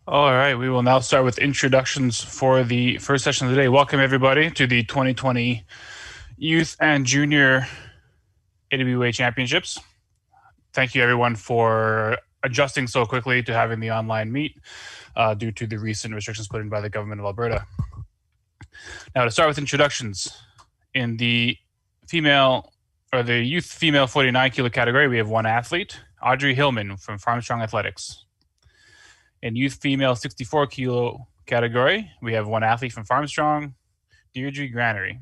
All right, we will now start with introductions for the first session of the day. Welcome, everybody, to the 2020 Youth and Junior AWA Championships. Thank you, everyone, for adjusting so quickly to having the online meet due to the recent restrictions put in by the government of Alberta. Now, to start with introductions, in the youth female 49 kilo category, we have one athlete, Audrey Hillman from Farmstrong Athletics. In youth female 64 kilo category, we have one athlete from Farmstrong, Deirdre Granary.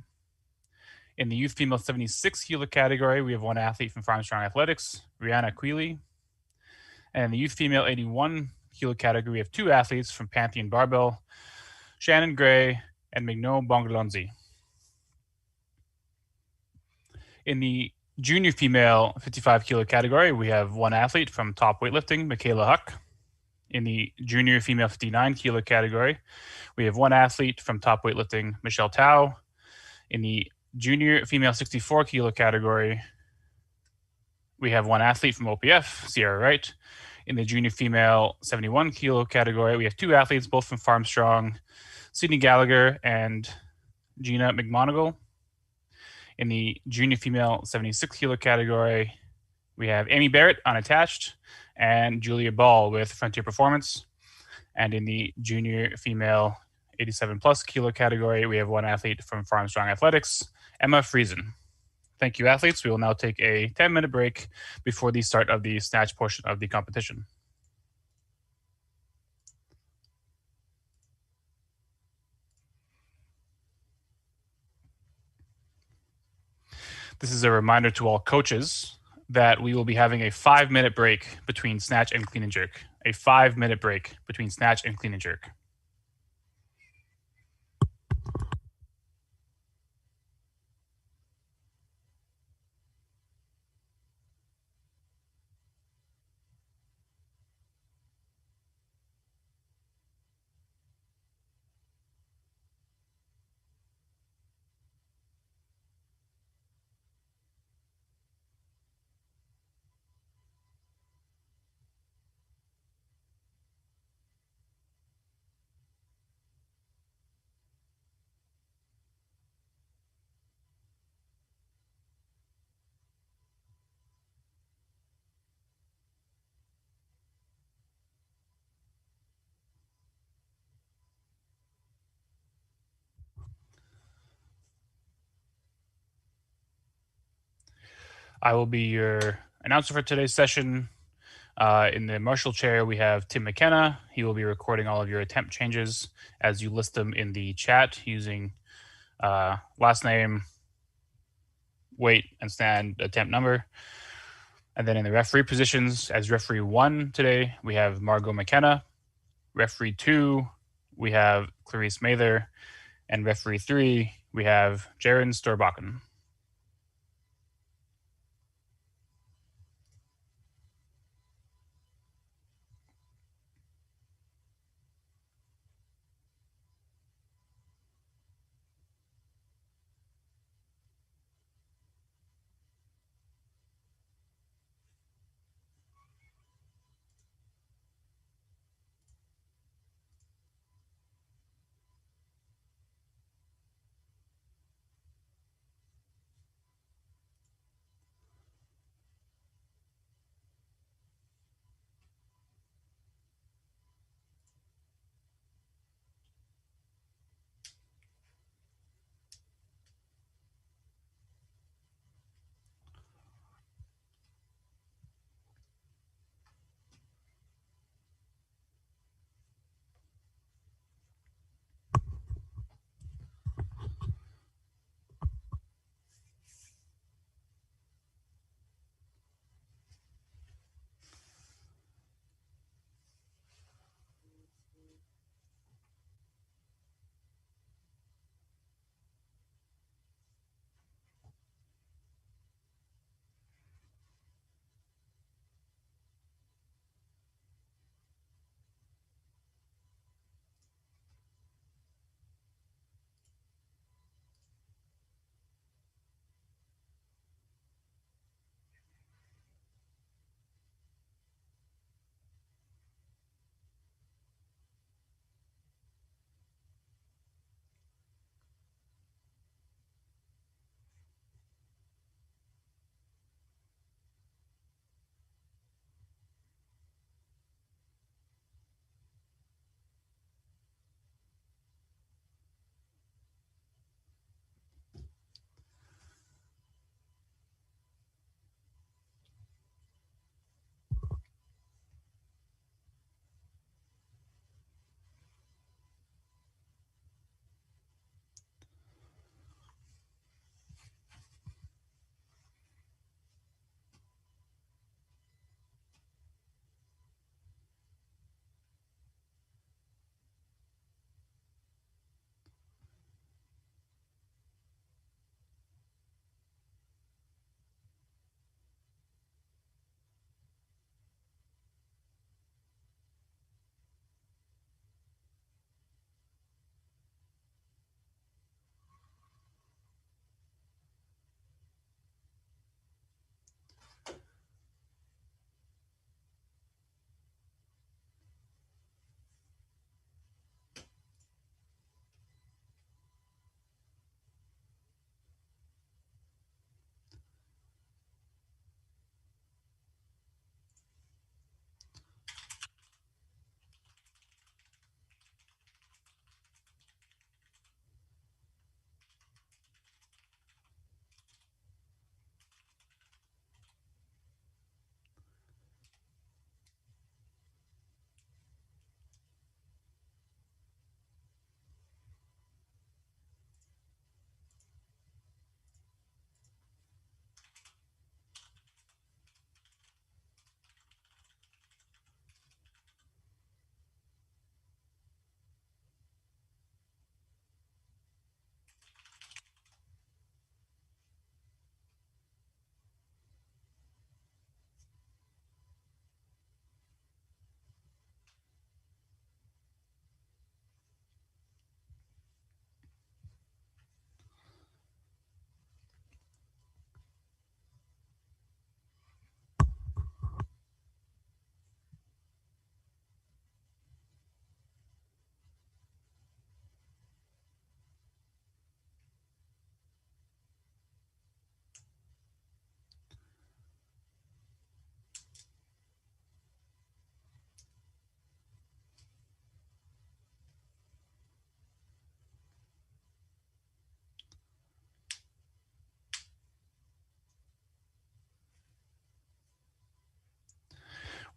In the youth female 76 kilo category, we have one athlete from Farmstrong Athletics, Rihanna Keeley. And in the youth female 81 kilo category, we have two athletes from Pantheon Barbell, Shannon Gray and Mignon Bongalonzi. In the junior female 55 kilo category, we have one athlete from Top Weightlifting, Michaela Huck. In the junior female 59 kilo category, we have one athlete from Top Weightlifting, Michelle Tao. In the junior female 64 kilo category, we have one athlete from OPF, Kierra Wright. In the junior female 71 kilo category, we have two athletes, both from Farmstrong, Sydney Gallagher and Gina Mcmonagle. In the junior female 76 kilo category, we have Amy Barrett unattached and Julia Ball with Frontier Performance. And in the junior female 87 plus kilo category, we have one athlete from Farmstrong Athletics, Emma Friesen. Thank you, athletes. We will now take a 10-minute break before the start of the snatch portion of the competition. This is a reminder to all coaches that we will be having a 5-minute break between snatch and clean and jerk. A 5-minute break between snatch and clean and jerk. I will be your announcer for today's session. In the marshal chair, we have Tim McKenna. He will be recording all of your attempt changes as you list them in the chat using last name, weight, and stand attempt number. And then in the referee positions, as referee 1 today, we have Margot McKenna. Referee 2, we have Clarice Mather. And referee 3, we have Jaron Storbakken.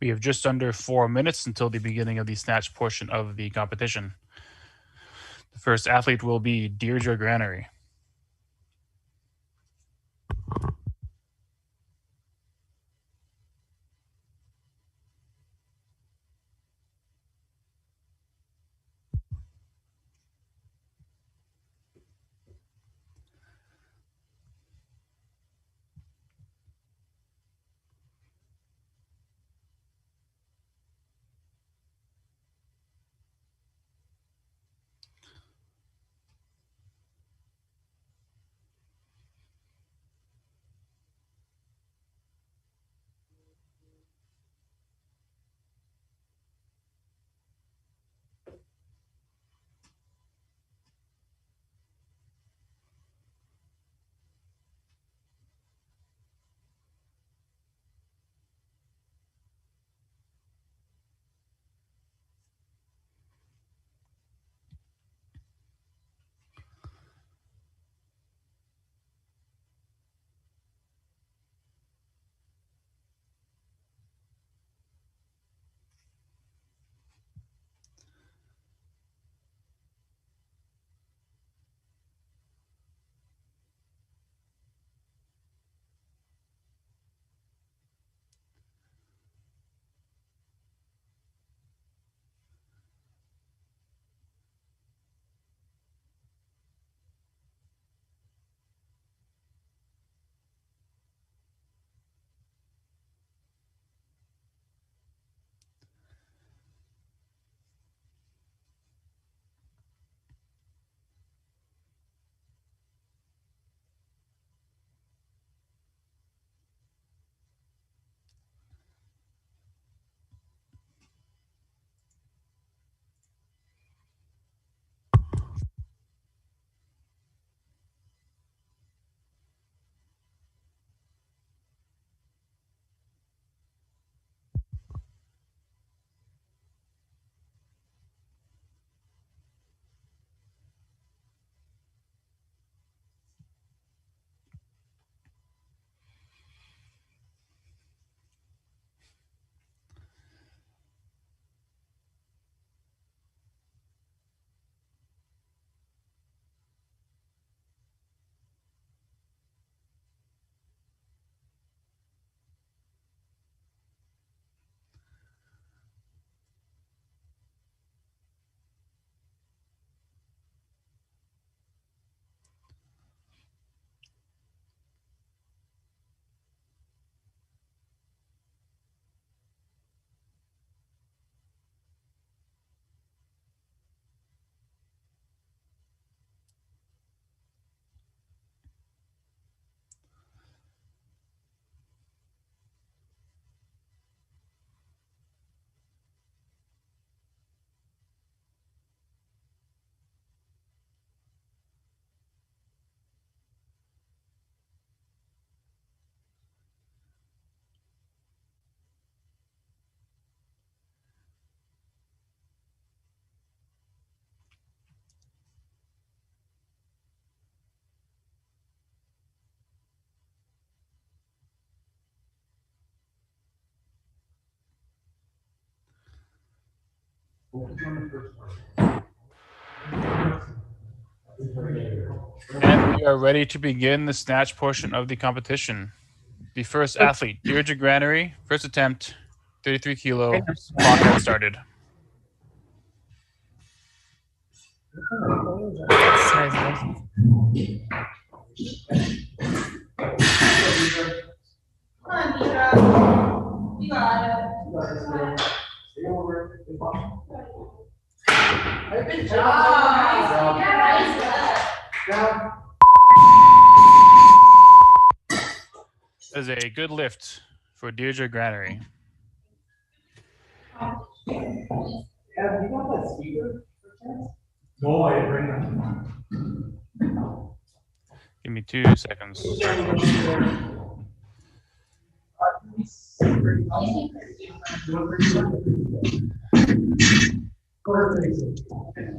We have just under 4 minutes until the beginning of the snatch portion of the competition. The first athlete will be Deirdre Granary. And we are ready to begin the snatch portion of the competition. The first athlete, Deirdre Granary, first attempt, 33 kilo, clock has started. You got it. Good job. That is a good lift for Deirdre Granary. No, I didn't bring that. Give me 2 seconds.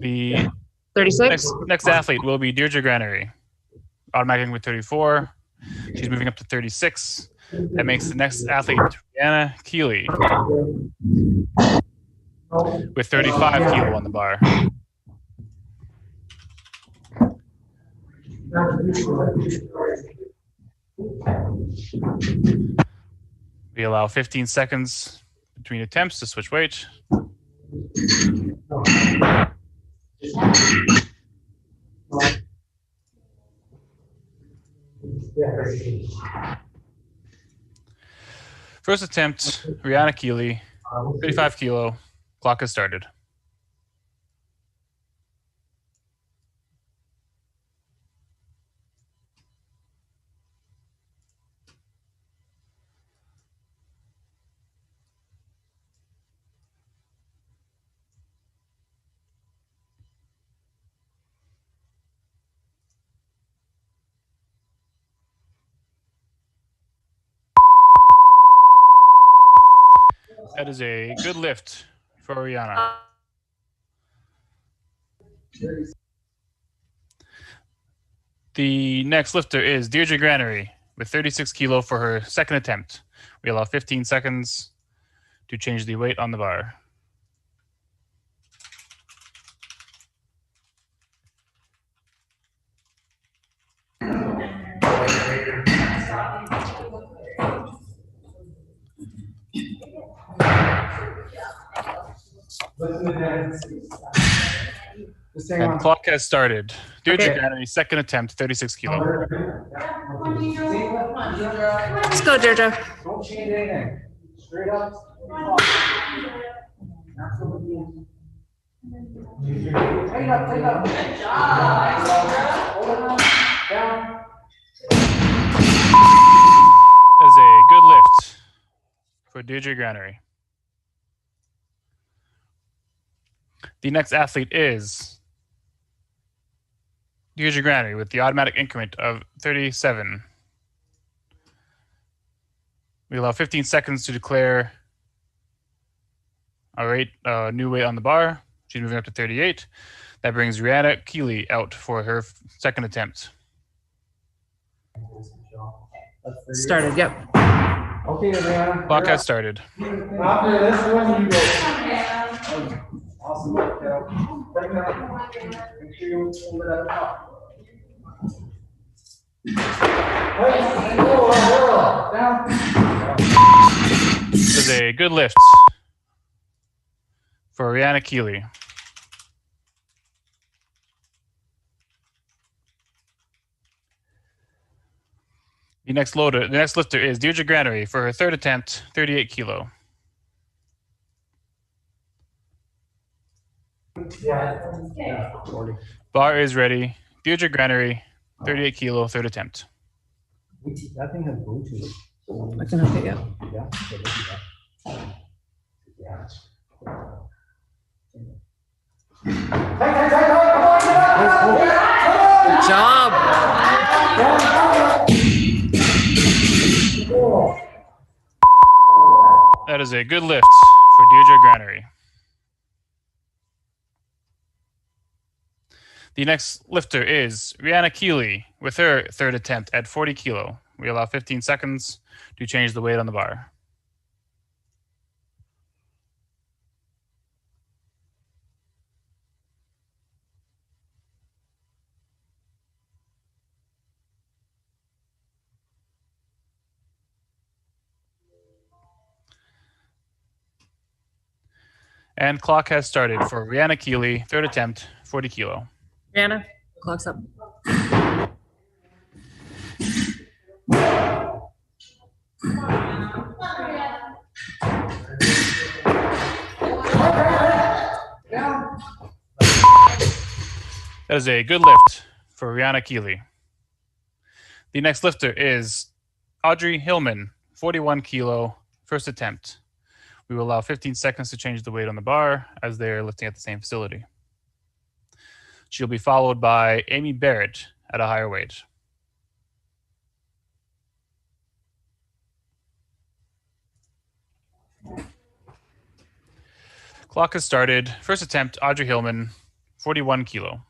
The 36. next athlete will be Deirdre Granary. Automatic with 34. She's moving up to 36. That makes the next athlete Rihanna Keeley with 35 kilo on the bar. We allow 15 seconds between attempts to switch weight. First attempt, Rihanna Keeley, 35 kilo. Clock has started. That is a good lift for Rihanna. The next lifter is Deirdre Granary with 36 kilo for her second attempt. We allow 15 seconds to change the weight on the bar. And clock has started. Deirdre Granary, second attempt, 36 kilo. Let's go, Deirdre. Don't change anything. Straight up. Take up. Good job. Down. That is a good lift for Deirdre Granary. The next athlete is Deirdre Granary with the automatic increment of 37. We allow 15 seconds to declare a new weight on the bar. She's moving up to 38. That brings Rihanna Keeley out for her second attempt. Started, yep. Okay, Rihanna. Clock has started. After this one, you go. Awesome. Make sure you hold it at the top. Down. This is a good lift for Rihanna Keeley. The next lifter is Deirdre Granary for her third attempt, 38 kilo. Bar is ready. Deirdre Granary, 38 kilo, third attempt. That thing has Bluetooth. I can hook it, yeah. Yeah. Okay, look at that. Good job. That is a good lift for Deirdre Granary. The next lifter is Rihanna Keeley with her third attempt at 40 kilo. We allow 15 seconds to change the weight on the bar. And clock has started for Rihanna Keeley, third attempt, 40 kilo. Rihanna, clock's up. That is a good lift for Rihanna Keeley. The next lifter is Audrey Hillman, 41 kilo, first attempt. We will allow 15 seconds to change the weight on the bar as they're lifting at the same facility. She'll be followed by Amy Barrett at a higher weight. Clock has started. First attempt, Audrey Hillman, 41 kilo.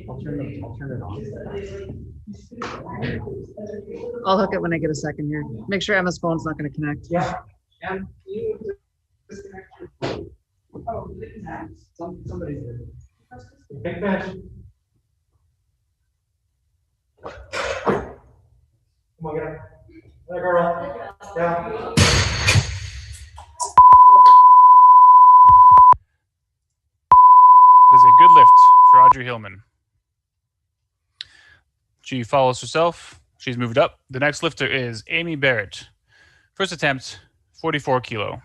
I'll turn it on. I'll hook it when I get a second here. Make sure Emma's phone's not going to connect. Yeah. And you disconnect your phone. Oh, somebody did. Big fish. Come on, get up. There, girl. Yeah. That is a good lift for Audrey Hillman. She follows herself. She's moved up. The next lifter is Amy Barrett. First attempt, 44 kilo.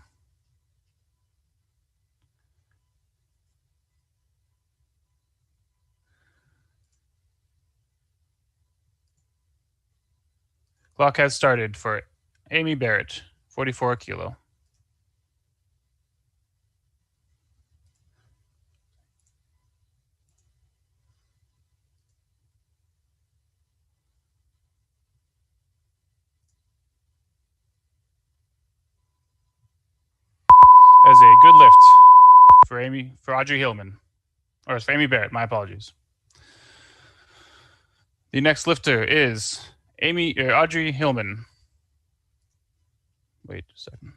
Clock has started for Amy Barrett, 44 kilo. That is a good lift for Audrey Hillman, or for Amy Barrett. My apologies. The next lifter is Audrey Hillman. Wait a second.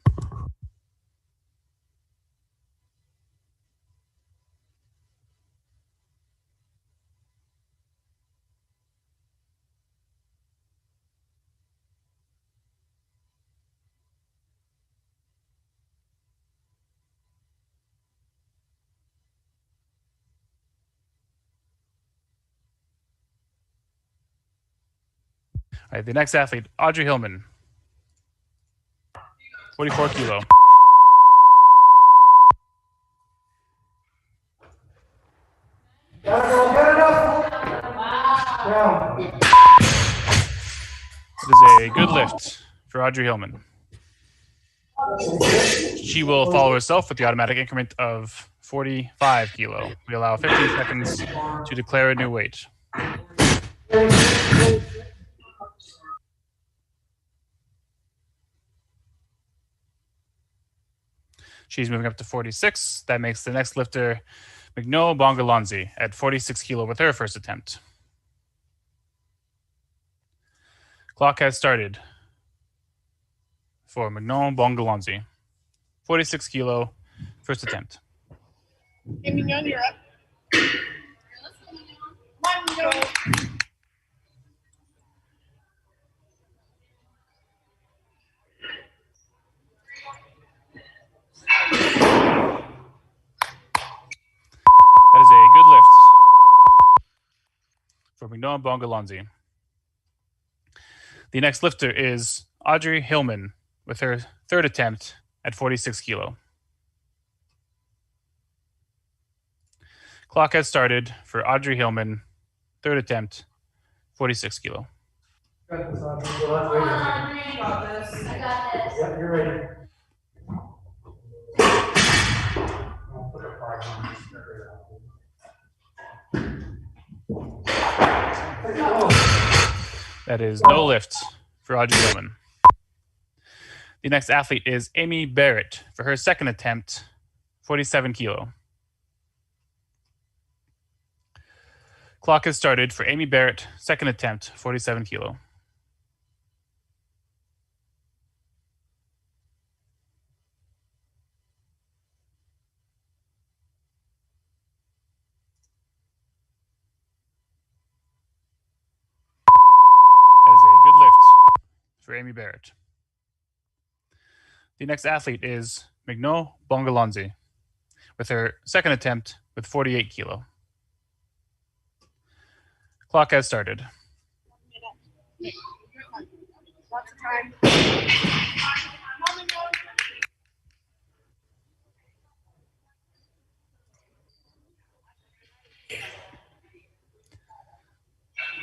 All right, the next athlete, Audrey Hillman, 44 kilo. It is a good lift for Audrey Hillman. She will follow herself with the automatic increment of 45 kilo. We allow 15 seconds to declare a new weight. She's moving up to 46. That makes the next lifter Michaela Huck at 46 kilo with her first attempt. Clock has started for Michaela Huck. 46 kilo, first attempt. Hey, Mignon, you're up. Come on, Mignon. That is a good lift for Michaela Huck. The next lifter is Audrey Hillman with her third attempt at 46 kilo. Clock has started for Audrey Hillman, third attempt, 46 kilo. Got this, Audrey. So let's wait. I got this. Yep, you're ready. I'll put a 5 on this. That is no lift for Audrey Hillman. The next athlete is Amy Barrett for her second attempt, 47 kilo. Clock has started for Amy Barrett, second attempt, 47 kilo. That is a good lift for Amy Barrett. The next athlete is Michaela Huck with her second attempt with 48 kilo. Clock has started. Lots of time.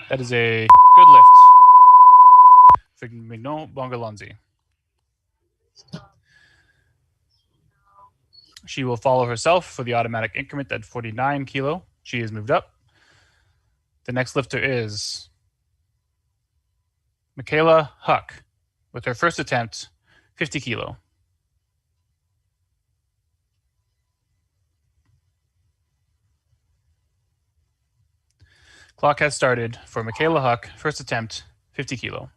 That is a good lift for Michaela Huck. She will follow herself for the automatic increment at 49 kilo. She has moved up. The next lifter is Michaela Huck with her first attempt, 50 kilo. Clock has started for Michaela Huck, first attempt, 50 kilo.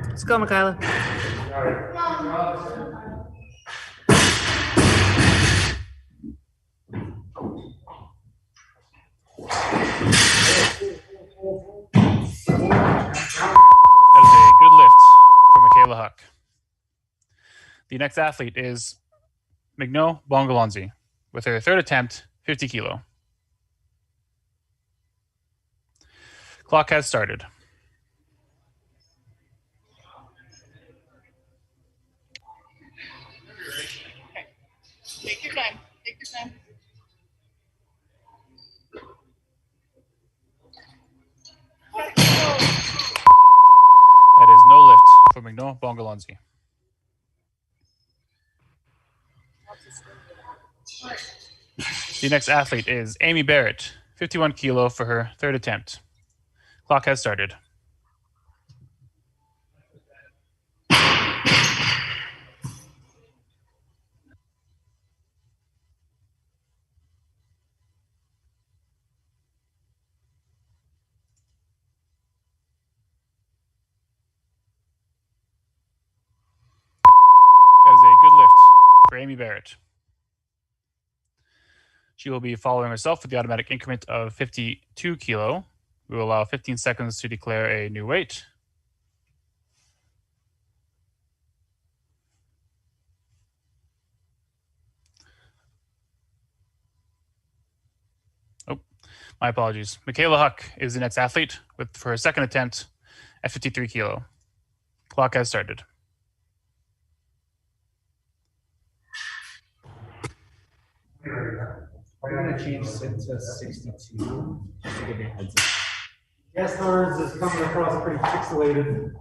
Let's go, Michaela. That is a good lift for Michaela Huck. The next athlete is Mcno Bongalonzi with her third attempt, 50 kilo. Clock has started. Take your time. Take your time. That is no lift for Mcno Bongalonzi. The next athlete is Amy Barrett, 51 kilo for her third attempt. Clock has started. That is a good lift for Amy Barrett. She will be following herself with the automatic increment of 52 kilo. We will allow 15 seconds to declare a new weight. Oh, my apologies. Michaela Huck is the next athlete for her second attempt at 53 kilo. Clock has started. We're gonna change it to 62 just to give you a heads up. Yes, hers is coming across pretty pixelated.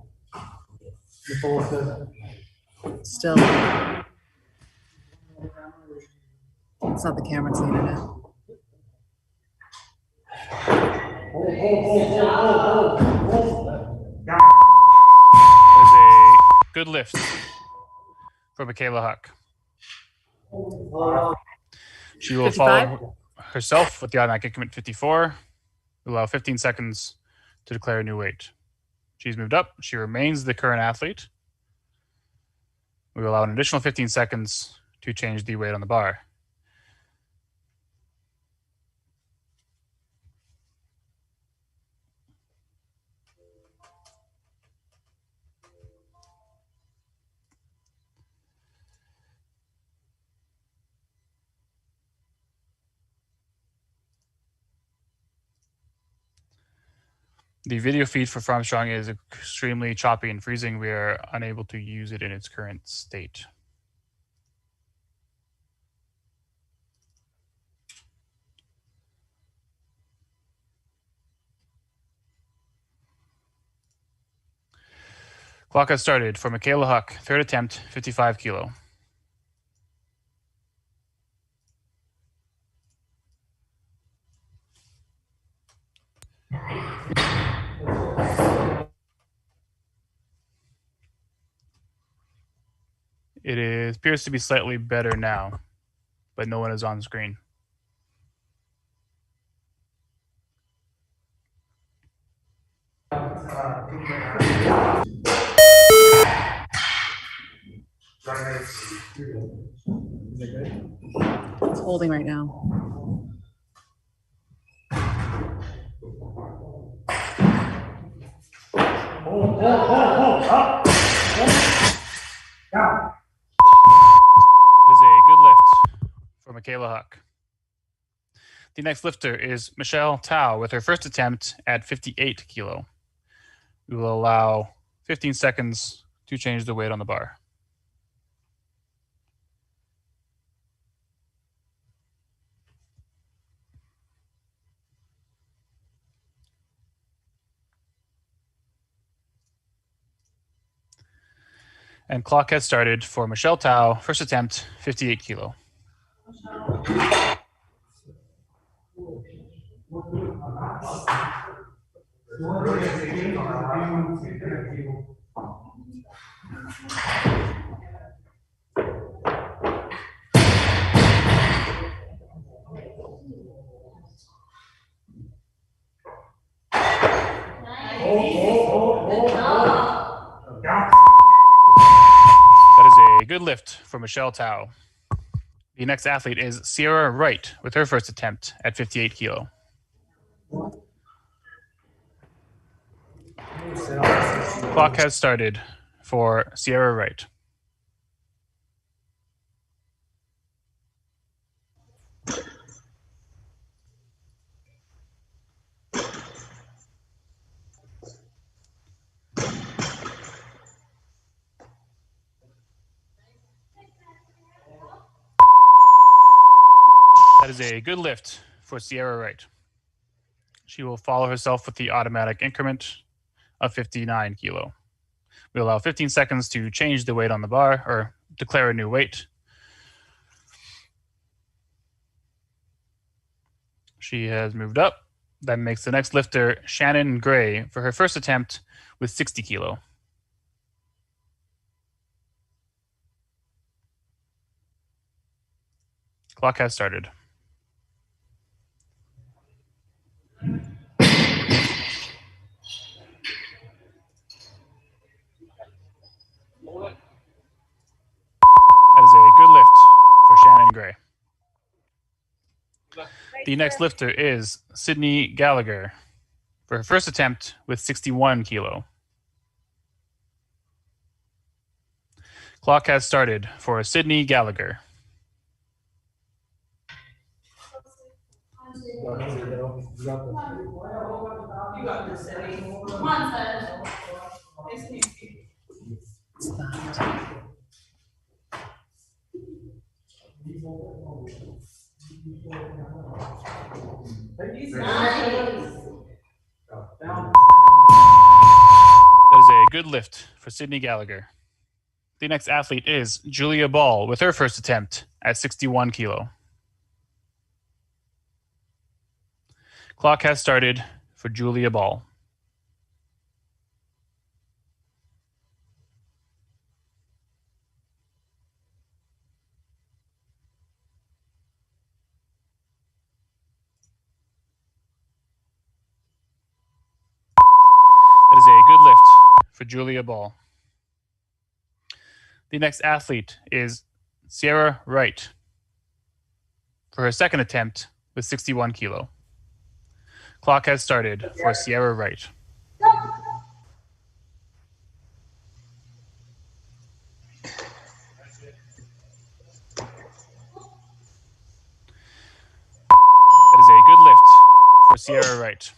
Nicole says. Still. It's not the camera, it's the internet. That is a good lift for Michaela Huck. She will 55? follow herself with the automatic increment 54. We allow 15 seconds to declare a new weight. She's moved up. She remains the current athlete. We will allow an additional 15 seconds to change the weight on the bar. The video feed for Armstrong is extremely choppy and freezing. We are unable to use it in its current state. Clock has started for Michaela Huck, third attempt, 55 kilo. Appears to be slightly better now, but no one is on screen. It's holding right now. It is a good lift for Michaela Huck. The next lifter is Michelle Tao with her first attempt at 58 kilo. We will allow 15 seconds to change the weight on the bar. And clock has started for Michelle Tao, first attempt, 58 kilo. That is a good lift for Michelle Tao. The next athlete is Kierra Wright with her first attempt at 58 kilo. Clock has started for Kierra Wright. That is a good lift for Kierra Wright. She will follow herself with the automatic increment of 59 kilo. We allow 15 seconds to change the weight on the bar or declare a new weight. She has moved up. That makes the next lifter Shannon Gray for her first attempt with 60 kilo. Clock has started. That is a good lift for Shannon Gray. The next lifter is Sydney Gallagher for her first attempt with 61 kilo. Clock has started for Sydney Gallagher. You got this, Eddie. Come on, Ted. Nice to meet you. That is a good lift for Sydney Gallagher. The next athlete is Julia Ball with her first attempt at 61 kilo. Clock has started for Julia Ball. That is a good lift for Julia Ball. The next athlete is Kierra Wright for her second attempt with 61 kilo. Clock has started for Kierra Wright. That is a good lift for Kierra Wright.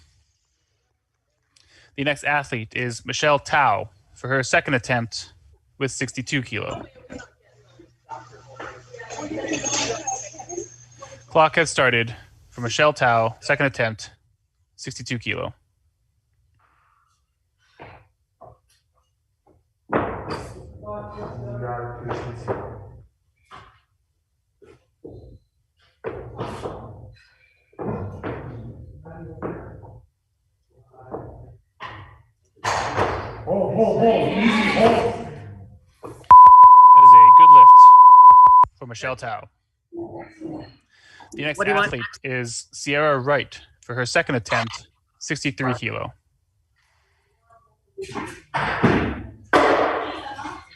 The next athlete is Michelle Tao for her second attempt with 62 kilo. Clock has started for Michelle Tao, second attempt, 62 kilo. That is a good lift for Michelle Tao. The next athlete is Kierra Wright for her second attempt, 63 kilo.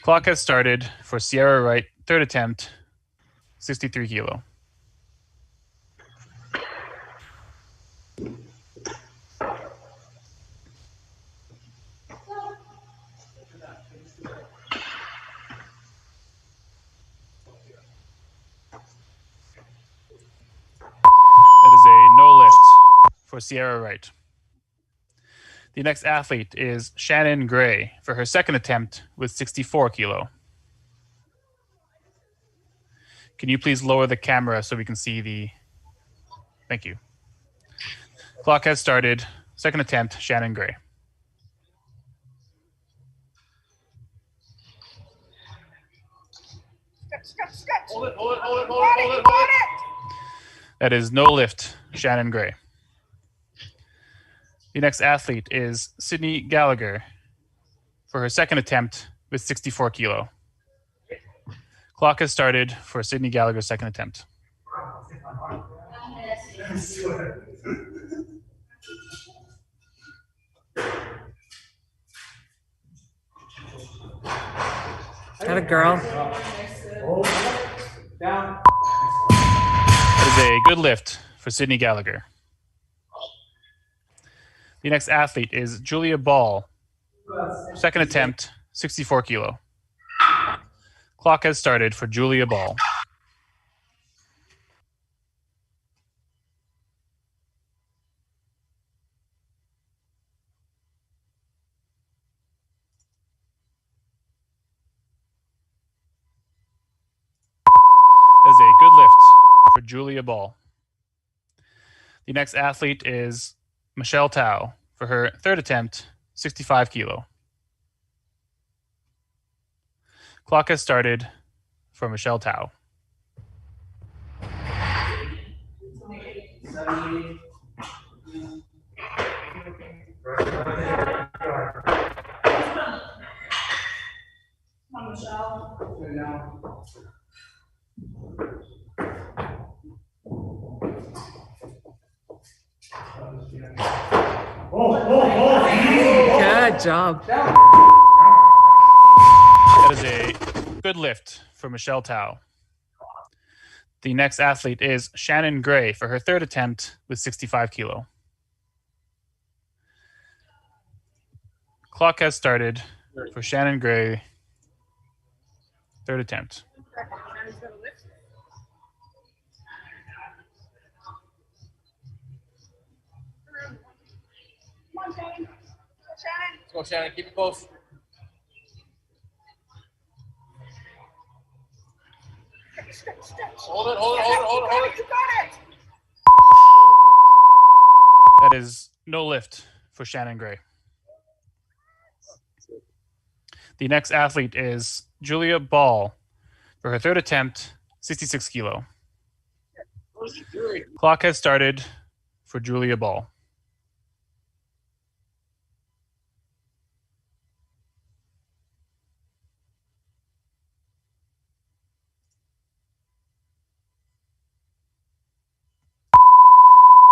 Clock has started for Kierra Wright, third attempt, 63 kilo. That is a no lift for Kierra Wright. The next athlete is Shannon Gray for her second attempt with 64 kilo. Can you please lower the camera so we can see the... Thank you. Clock has started. Second attempt, Shannon Gray. Hold it. That is no lift, Shannon Gray. The next athlete is Sydney Gallagher for her second attempt with 64 kilo. Clock has started for Sydney Gallagher's second attempt. Got a girl. Down. That is a good lift for Sydney Gallagher. The next athlete is Julia Ball. Second attempt, 64 kilo. Clock has started for Julia Ball. That is a good lift for Julia Ball. The next athlete is Michelle Tao for her third attempt, 65 kilo. Clock has started for Michelle Tao. Come on, Michelle. Good job. That is a good lift for Michelle Tao. The next athlete is Shannon Gray for her third attempt with 65 kilo. Clock has started for Shannon Gray, third attempt. Come on, Shannon. Shannon. Let's go, Shannon. Keep it close. Stretch. Hold it, hold it, hold it, hold it, hold it. You got it. That is no lift for Shannon Gray. The next athlete is Julia Ball for her third attempt, 66 kilo. Clock has started for Julia Ball.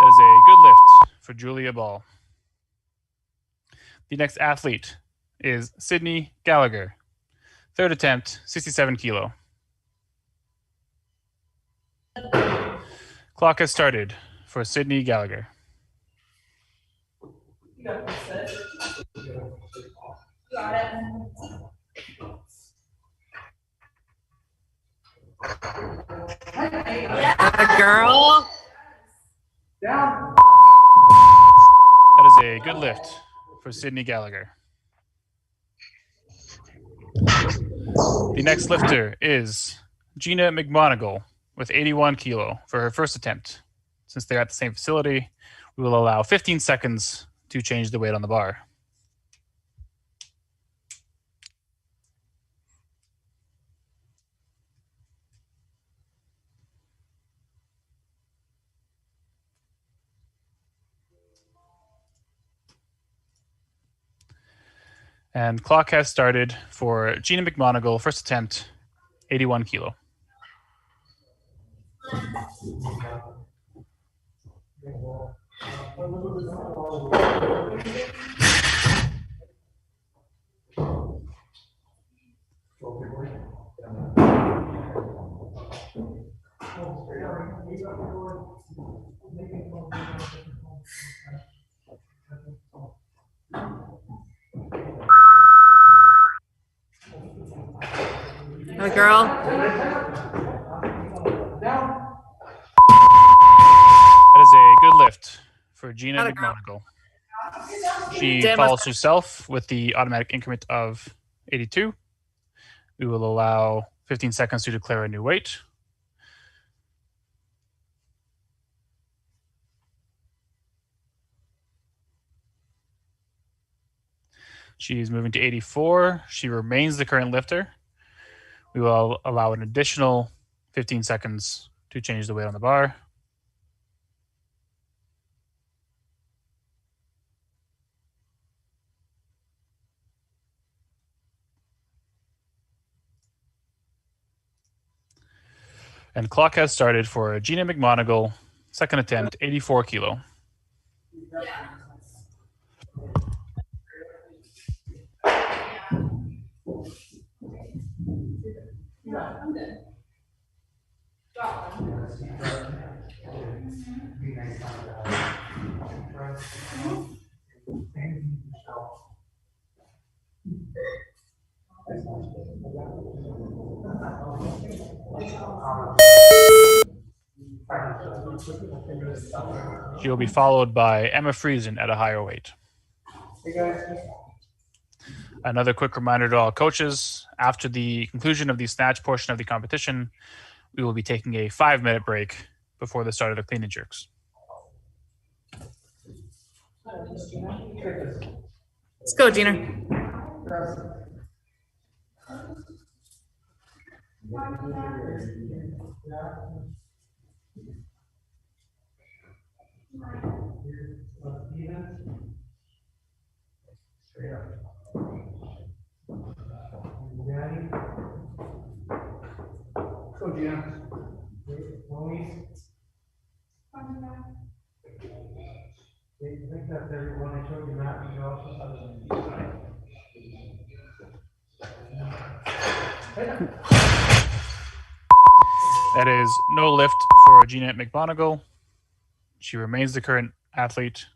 That is a good lift for Julia Ball. The next athlete is Sydney Gallagher. Third attempt, 67 kilo. Clock has started for Sydney Gallagher. You got this, sis. You got it. A girl. Down. That is a good lift for Sydney Gallagher. The next lifter is Gina Mcmonagle with 81 kilo for her first attempt. Since they're at the same facility, we will allow 15 seconds to change the weight on the bar. And clock has started for Gina Mcmonagle, first attempt, 81 kilo. A girl. That is a good lift for Gina Atta girl. Mcmonagle. She Damn, follows herself with the automatic increment of 82. We will allow 15 seconds to declare a new weight. She's moving to 84. She remains the current lifter. We will allow an additional 15 seconds to change the weight on the bar. And clock has started for Gina Mcmonagle, second attempt, 84 kilo. Yeah, I'm good. Drop them. She will be followed by Emma Friesen at a higher weight. Another quick reminder to all coaches, after the conclusion of the snatch portion of the competition, we will be taking a 5-minute break before the start of the clean and jerks. Let's go, Gina. Go, Gina. I think that's everyone. I showed you that. You also That is no lift for Gina Mcmonagle. She remains the current athlete.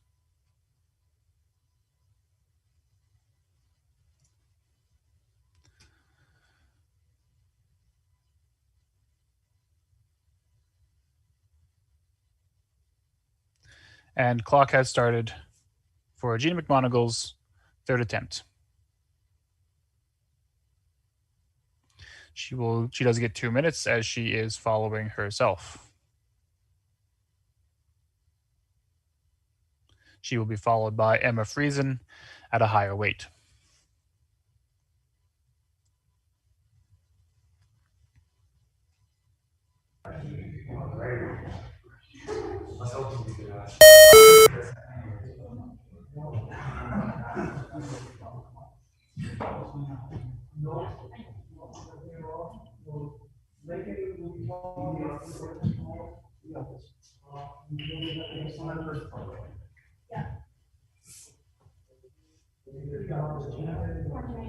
And clock has started for Gina Mcmonagle's third attempt. She does get 2 minutes as she is following herself. She will be followed by Emma Friesen at a higher weight.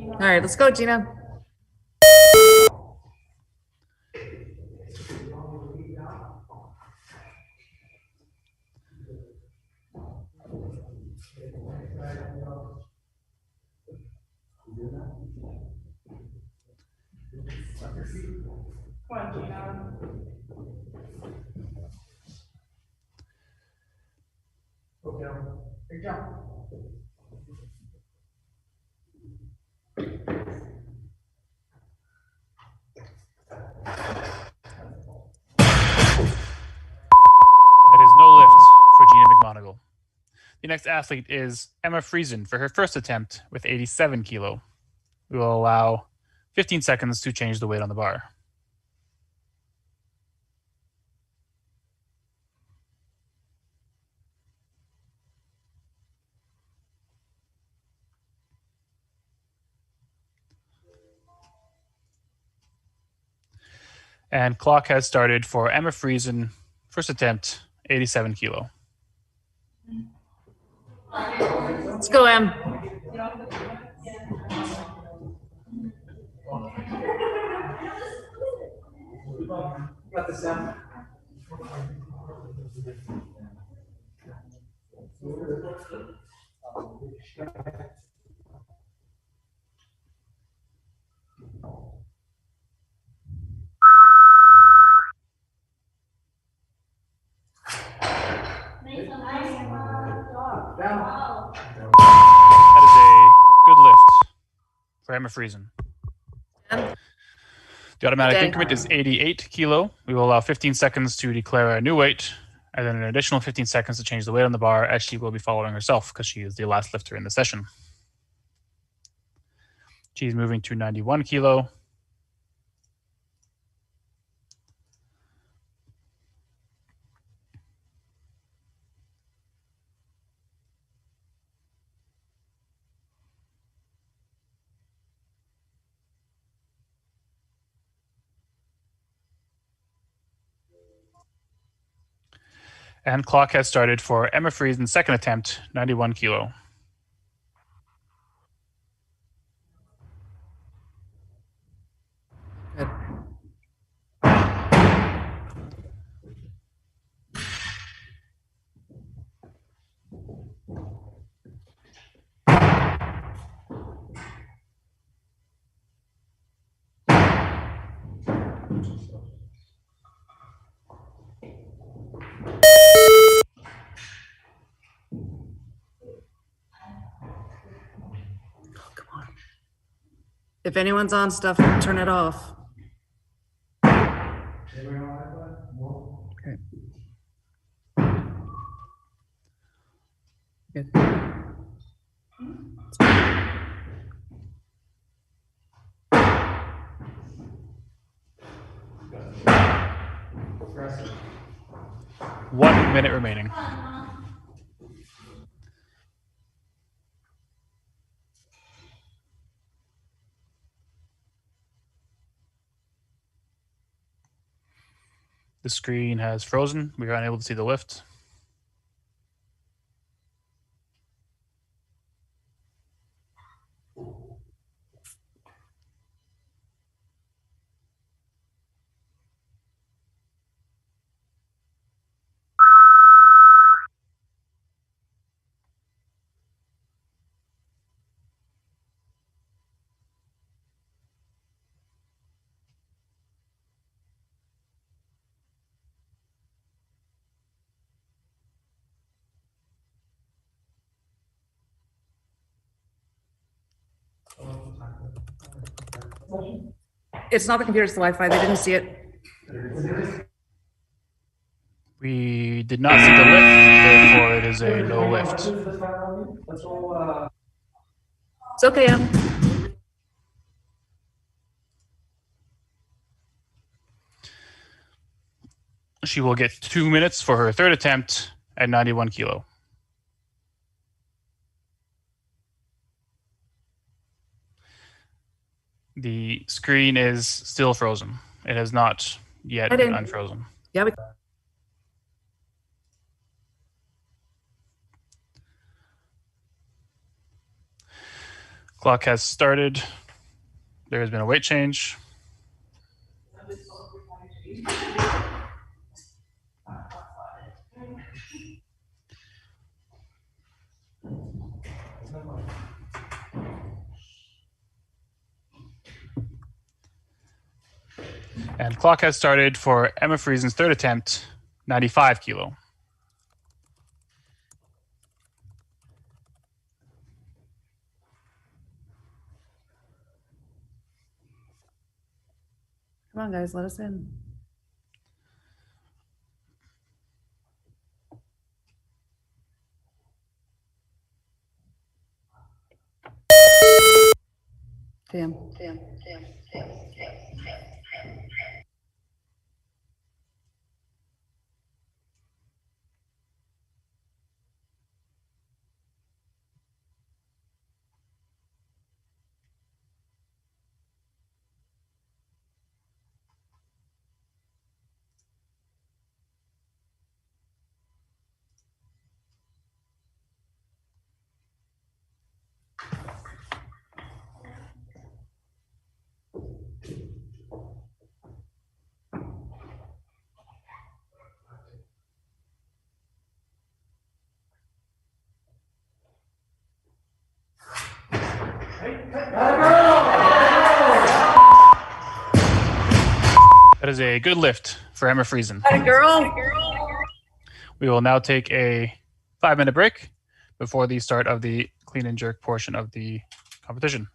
All right, let's go, Gina. Come on, Gina. Good job. That is no lift for Gina Mcmonagle. The next athlete is Emma Friesen for her first attempt with 87 kilo. We will allow 15 seconds to change the weight on the bar. And clock has started for Emma Friesen, first attempt, 87 kilo. Let's go, Em. Got this, Em. That is a good lift for Emma Friesen. The automatic Okay. increment is 88 kilo. We will allow 15 seconds to declare a new weight, and then an additional 15 seconds to change the weight on the bar, as she will be following herself because she is the last lifter in the session. She's moving to 91 kilo. And clock has started for Emma Friesen's second attempt, 91 kilo. Good. Come on. If anyone's on stuff, turn it off. Okay. Good. Aggressive. 1 minute remaining. The screen has frozen. We are unable to see the lift. It's not the computer, it's the Wi-Fi. They didn't see it. We did not see the lift, therefore it is a no lift. It's okay, Em. She will get 2 minutes for her third attempt at 91 kilo. The screen is still frozen. It has not yet been unfrozen. Yeah, we Clock has started. There has been a weight change. And clock has started for Emma Friesen's third attempt, 95 kilo. come on, guys, let us in. Damn. That is a good lift for Emma Friesen. Hi, girl. We will now take a 5-minute break before the start of the clean and jerk portion of the competition.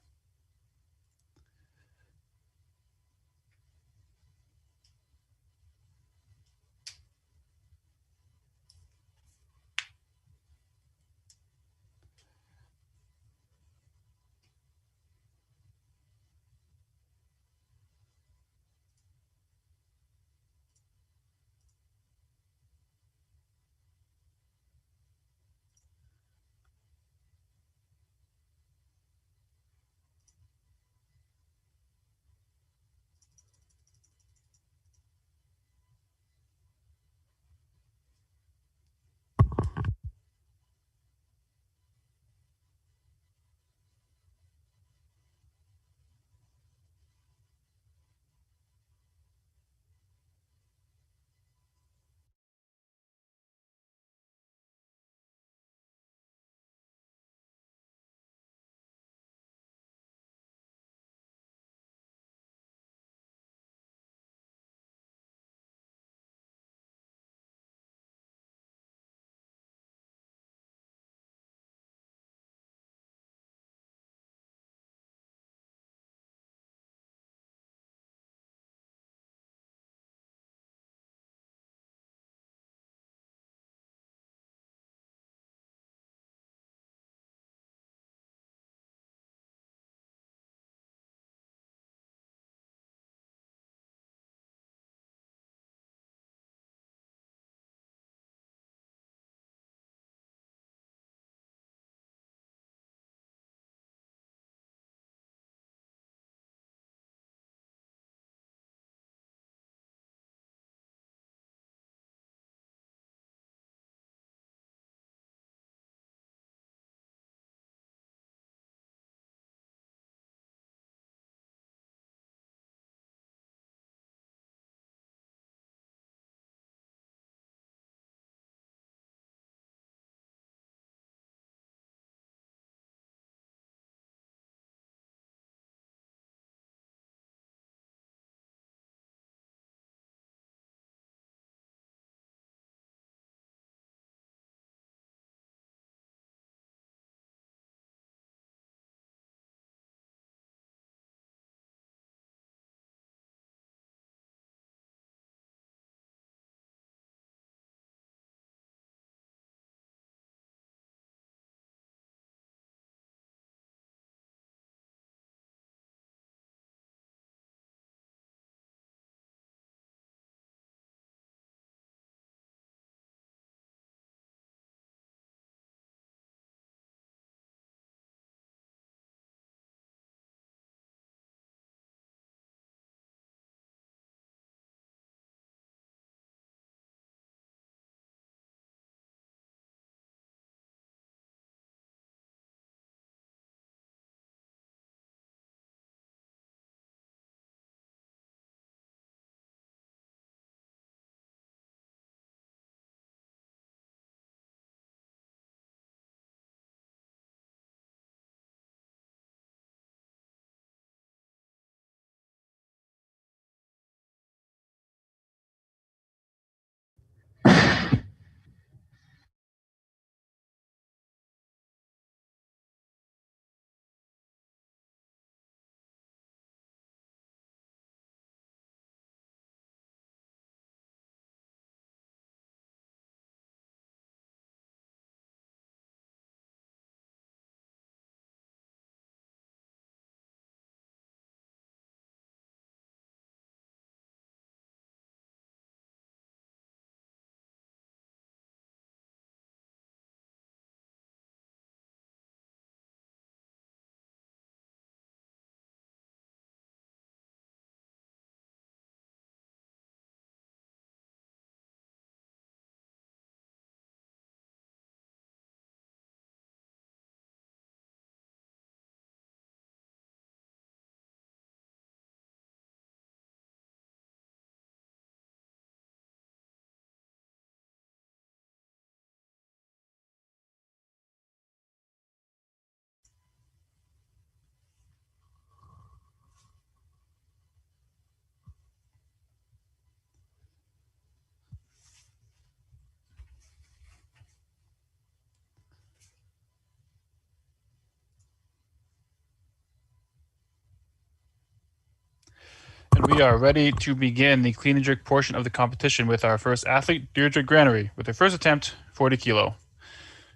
We are ready to begin the clean and jerk portion of the competition with our first athlete, Deirdre Granary, with her first attempt, 40 kilo.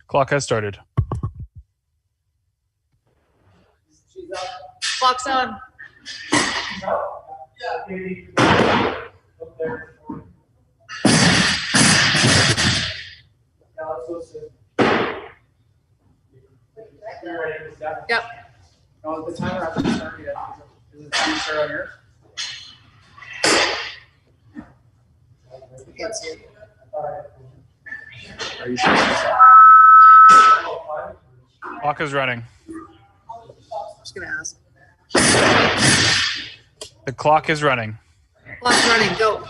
Clock has started. Clock's on. Yep. Oh, the timer hasn't started yet. Is the timer start on yours? Can't see it. Are you sure? Clock is running. I'm just gonna ask. The clock is running. Clock's running. Go.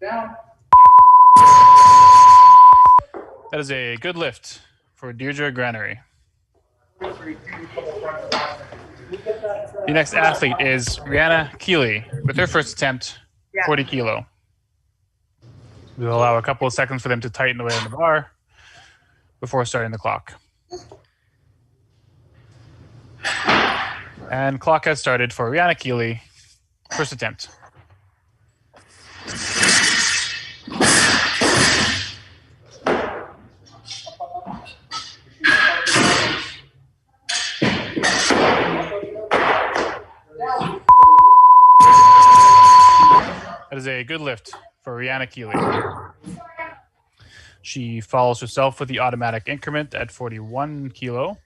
Down. That is a good lift for Deirdre Granary. The next athlete is Rihanna Keeley with her first attempt, 40 kilo. We'll allow a couple of seconds for them to tighten away on the bar before starting the clock. And clock has started for Rihanna Keeley, first attempt. That is a good lift for Rihanna Keeley. She follows herself with the automatic increment at 41 kilo.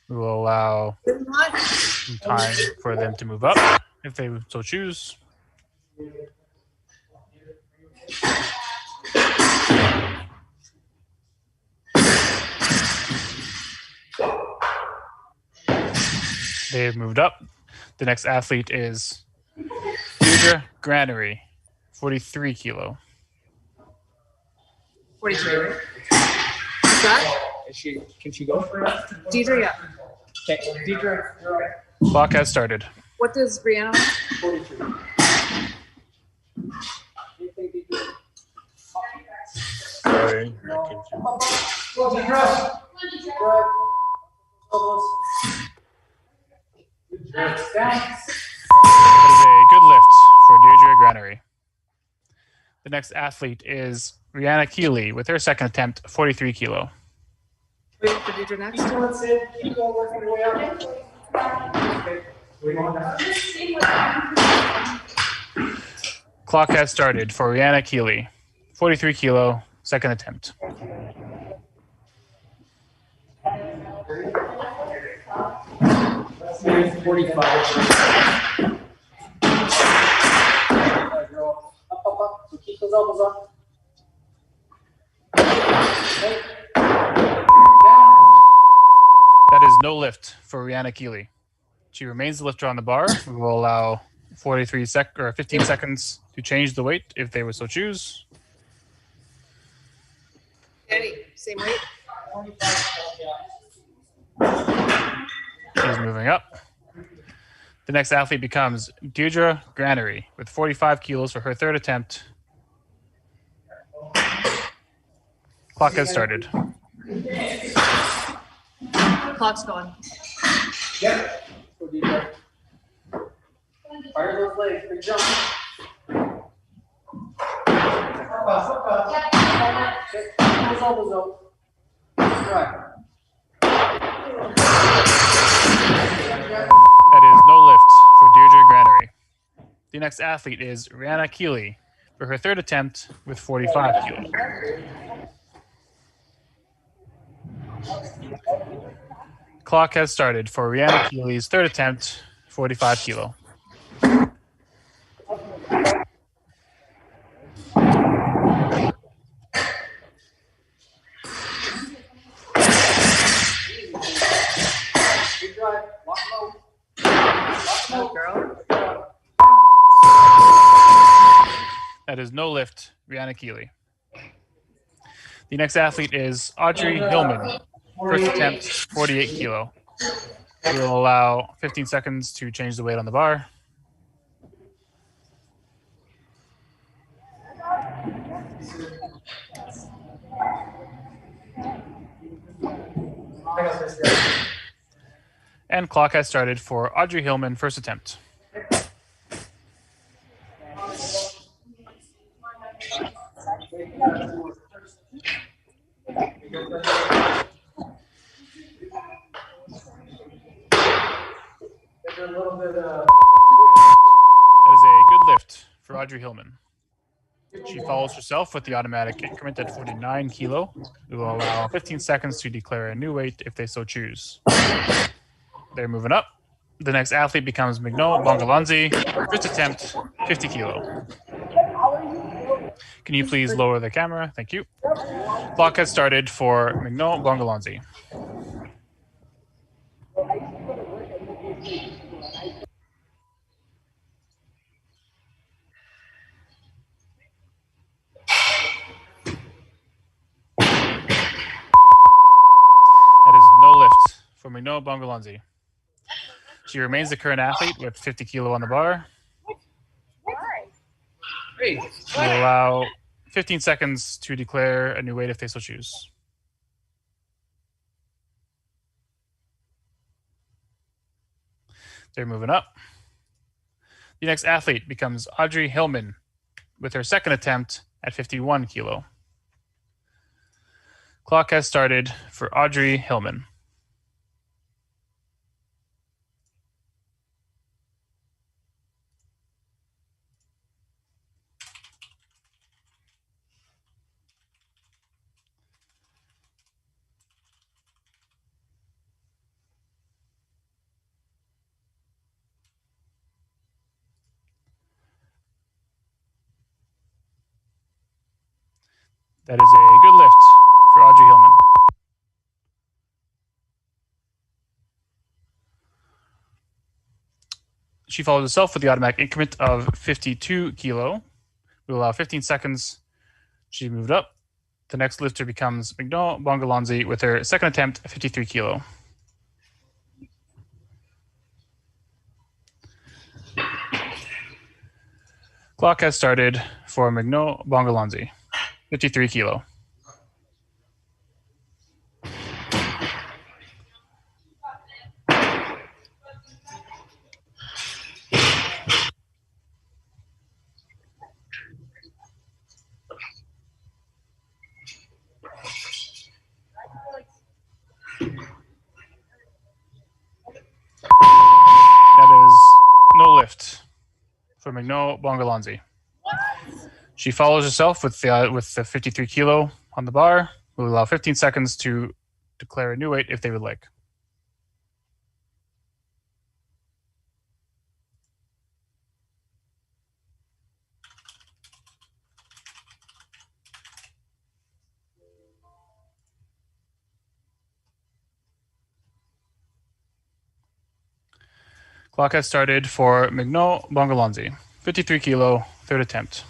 We will allow some time for them to move up if they so choose. They have moved up. The next athlete is Deirdre Granary, 43 kilo. 43. What's that? Can she go for it? Deidre, yeah. Okay, Deidre, you're right. Clock has started. What does Brianna want? 43. Anything, Deidre? Sorry. Go, Deidre. Good. Elbows. Down. That is a good lift for Deirdre Granary. The next athlete is Rihanna Keeley with her second attempt, 43 kilo. Wait for Deidre next. Let's sit. Keep going, working your way up. Okay. We want that. Clock has started for Rihanna Keeley, 43 kilo, second attempt. Let's 45. Girl. Up. So keep those elbows up. Okay. Down. That is no lift for Rihanna Keeley. She remains the lifter on the bar. We will allow 15 seconds to change the weight if they would so choose. Eddie, same weight. 25. She's moving up. The next athlete becomes Deirdre Granary with 45 kilos for her third attempt. Clock has started. Clock's going. Yep. So Deidre. Fire those legs. Big jump. Up. Okay. Keep those elbows up. Right. That is no lift for Deirdre Granary. The next athlete is Rihanna Keeley for her third attempt with 45 kilos. Clock has started for Rihanna Keeley's third attempt, 45 kilo. Good drive. Lock low. Oh, girl. That is no lift, Rihanna Keeley. The next athlete is Audrey Hillman. First attempt, 48 kilo. We will allow 15 seconds to change the weight on the bar. I got this guy. And clock has started for Audrey Hillman, first attempt. A little bit, That is a good lift for Audrey Hillman. She follows herself with the automatic increment at 49 kilo. We will allow 15 seconds to declare a new weight if they so choose. They're moving up. The next athlete becomes Mcmonagle, first attempt, 50 kilo. Can you please lower the camera? Thank you. Clock has started for Mcmonagle. That is no lift for Mcmonagle. She remains the current athlete with 50 kilo on the bar. Hey, We'll allow 15 seconds to declare a new weight if they so choose. They're moving up. The next athlete becomes Audrey Hillman with her second attempt at 51 kilo. Clock has started for Audrey Hillman. That is a good lift for Audrey Hillman. She follows herself with the automatic increment of 52 kilo. We will allow 15 seconds. She moved up. The next lifter becomes Mcmonagle with her second attempt at 53 kilo. Clock has started for Mcmonagle, 53 kilo. That is no lift for Mcmonagle. She follows herself with the 53 kilo on the bar. We'll allow 15 seconds to declare a new weight if they would like. Clock has started for Mcmonagle, 53 kilo, third attempt.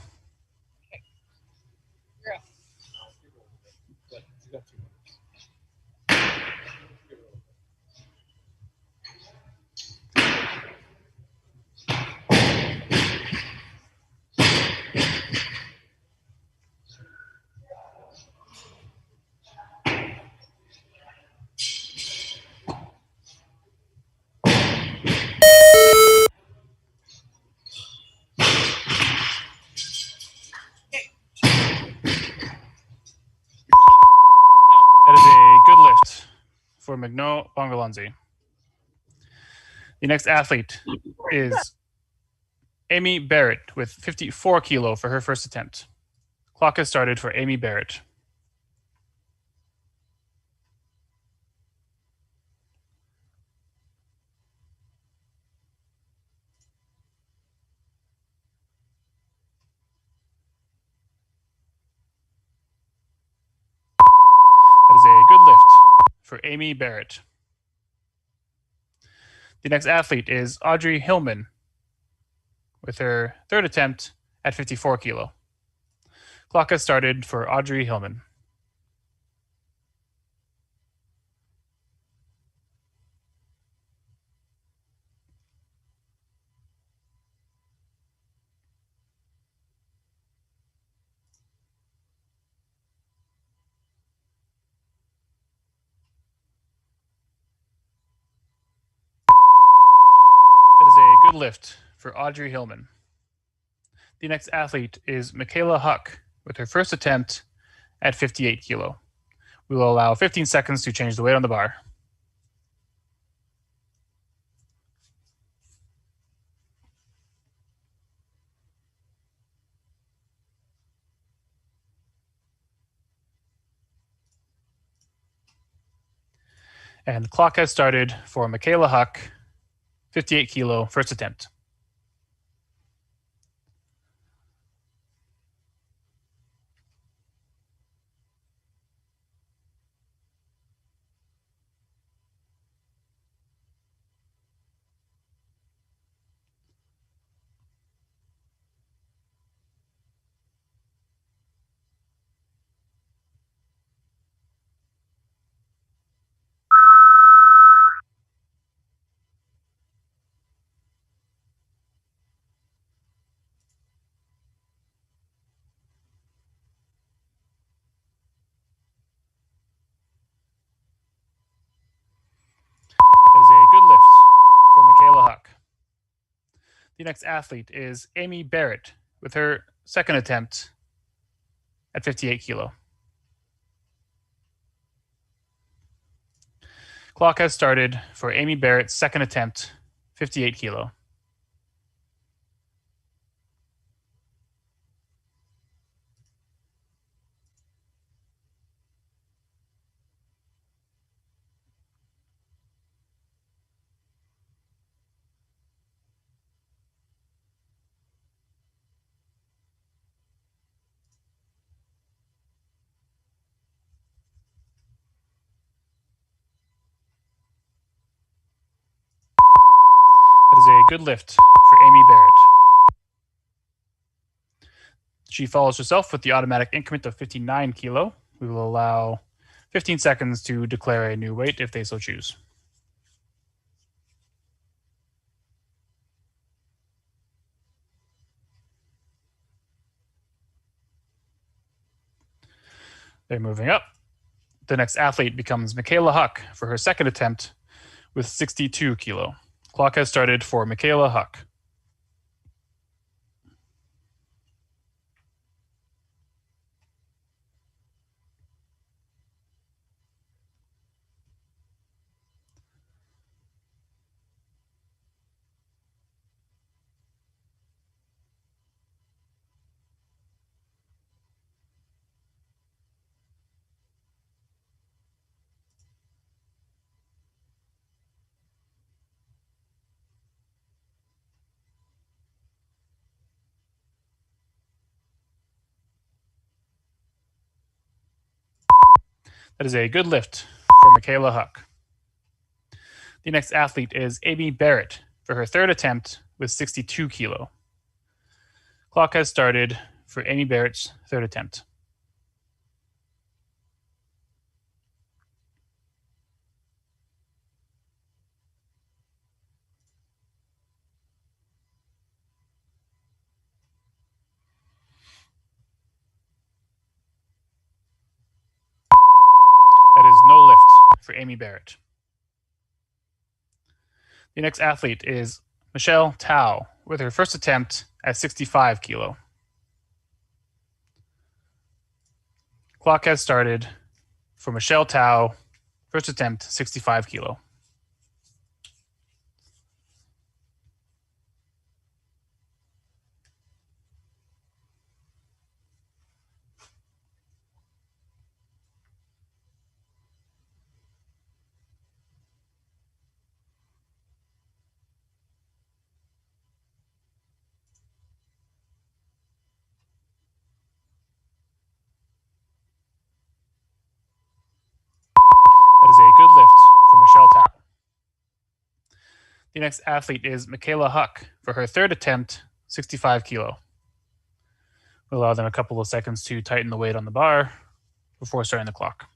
That is a good lift for Mcmonagle. The next athlete is Amy Barrett with 54 kilo for her first attempt. Clock has started for Amy Barrett. That is a good lift for Amy Barrett. The next athlete is Audrey Hillman with her third attempt at 54 kilo. Clock has started for Audrey Hillman. good lift for Audrey Hillman. The next athlete is Michaela Huck with her first attempt at 58 kilo. We will allow 15 seconds to change the weight on the bar. And the clock has started for Michaela Huck, 58 kilo, first attempt. That is a good lift for Michaela Huck. The next athlete is Amy Barrett with her second attempt at 58 kilo. Clock has started for Amy Barrett's second attempt, 58 kilo. That is a good lift for Amy Barrett. She follows herself with the automatic increment of 59 kilo. We will allow 15 seconds to declare a new weight if they so choose. They're moving up. The next athlete becomes Michaela Huck for her second attempt with 62 kilo. Clock has started for Michaela Huck. That is a good lift for Michaela Huck. The next athlete is Amy Barrett for her third attempt with 62 kilo. Clock has started for Amy Barrett's third attempt. That is no lift for Amy Barrett. The next athlete is Michelle Tao with her first attempt at 65 kilo. Clock has started for Michelle Tao, first attempt, 65 kilo. That is a good lift for Michelle Tao. The next athlete is Michaela Huck for her third attempt, 65 kilo. We'll allow them a couple of seconds to tighten the weight on the bar before starting the clock.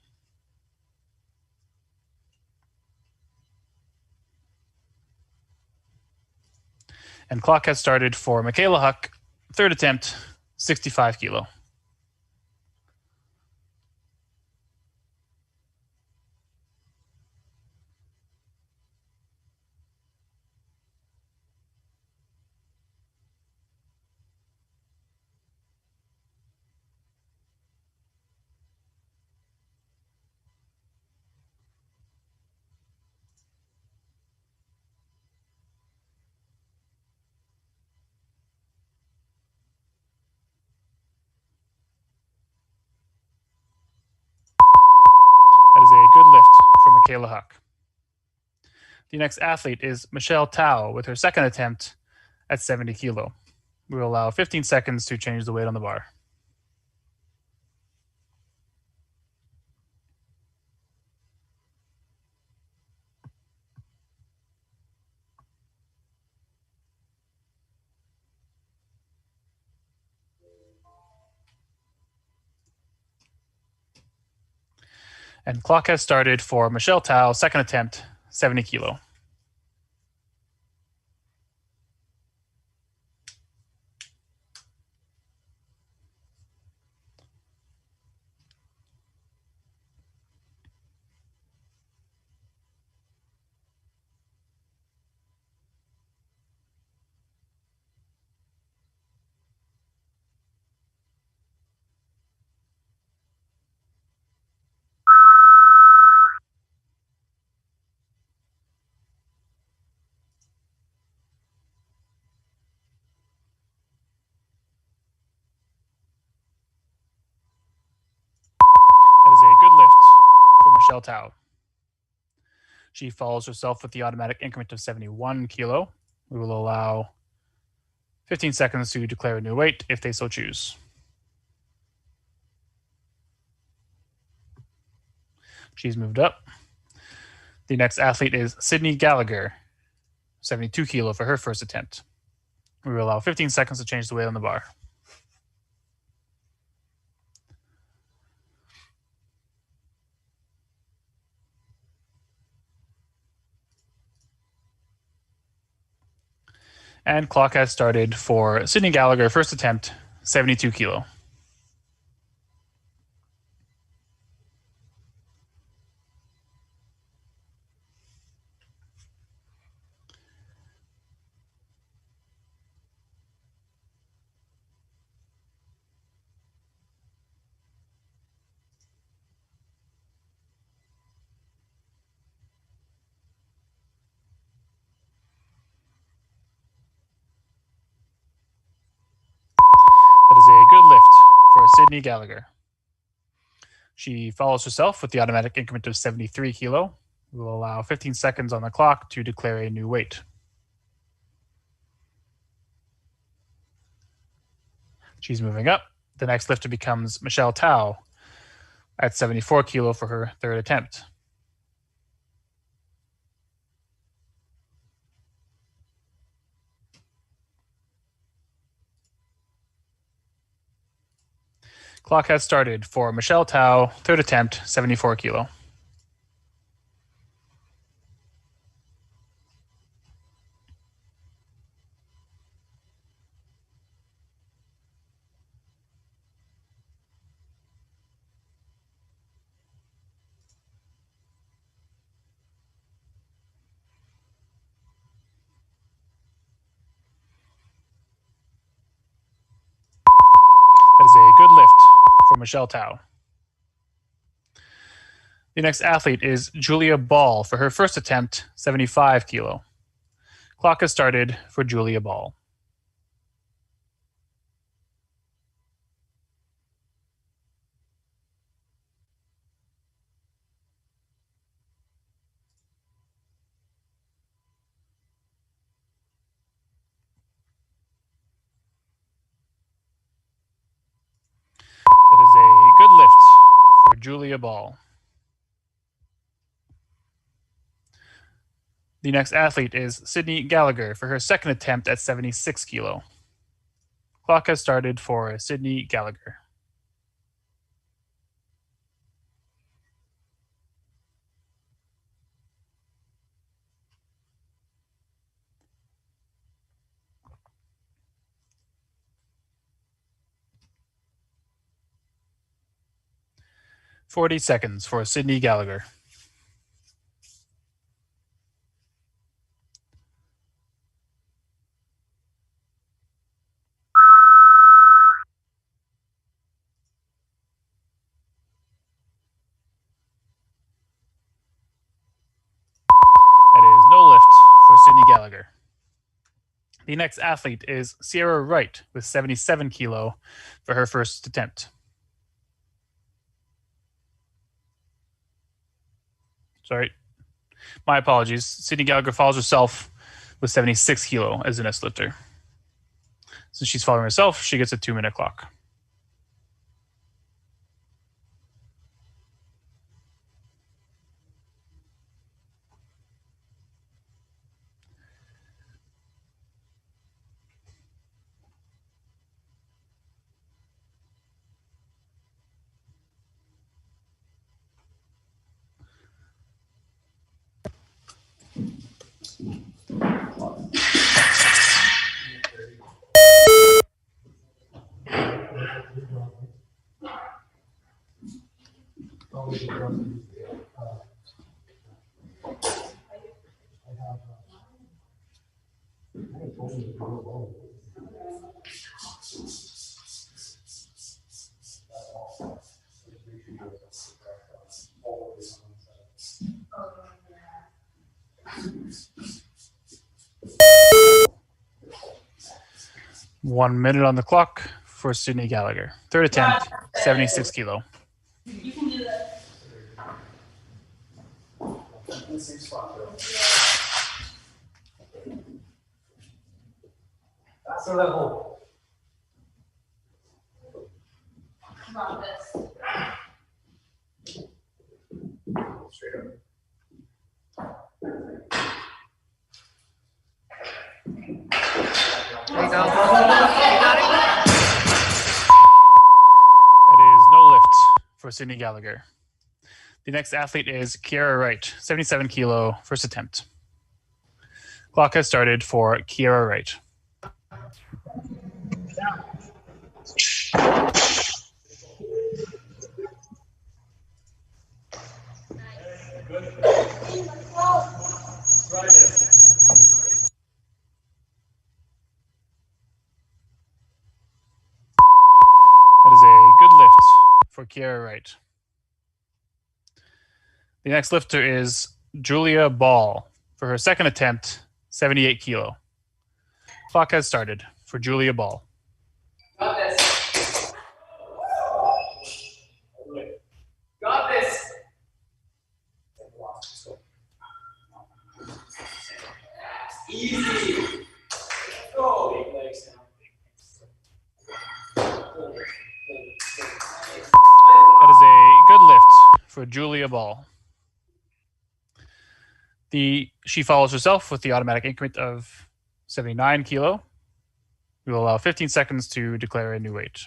And clock has started for Michaela Huck, third attempt, 65 kilo. Michaela Huck. The next athlete is Michelle Tao with her second attempt at 70 kilo. We will allow 15 seconds to change the weight on the bar. And clock has started for Michelle Tao, second attempt, 70 kilo. That is a good lift for Michelle Tao. She follows herself with the automatic increment of 71 kilo. We will allow 15 seconds to declare a new weight if they so choose. She's moved up. The next athlete is Sydney Gallagher, 72 kilo for her first attempt. We will allow 15 seconds to change the weight on the bar. And clock has started for Sydney Gallagher, first attempt, 72 kilo. That is a good lift for Sydney Gallagher. She follows herself with the automatic increment of 73 kilo. We will allow 15 seconds on the clock to declare a new weight. She's moving up. The next lifter becomes Michelle Tao at 74 kilo for her third attempt. Clock has started for Michelle Tao, third attempt, 74 kilo. That is a good lift for Michelle Tao. The next athlete is Julia Ball for her first attempt, 75 kilo. Clock has started for Julia Ball. That is a good lift for Julia Ball. The next athlete is Sydney Gallagher for her second attempt at 76 kilo. Clock has started for Sydney Gallagher. "40 seconds for Sydney Gallagher. That is no lift for Sydney Gallagher. The next athlete is Kierra Wright with 77 kilo for her first attempt. Sorry, My apologies. Sydney Gallagher follows herself with 76 kilo as the next lifter. Since she's following herself, she gets a 2-minute clock. One minute on the clock for Sydney Gallagher. Third attempt, 76 kilo. You can do that. Faster level. About this. Straight up. There you go. You got it? That is no lift for Sydney Gallagher. The next athlete is Kierra Wright, 77 kilo, first attempt. Clock has started for Kierra Wright. That is a good lift for Kierra Wright. The next lifter is Julia Ball. For her second attempt, 78 kilo. Clock has started for Julia Ball. Got this. Got this. Easy. Go. Big legs now. That is a good lift for Julia Ball. She follows herself with the automatic increment of 79 kilo. We will allow 15 seconds to declare a new weight.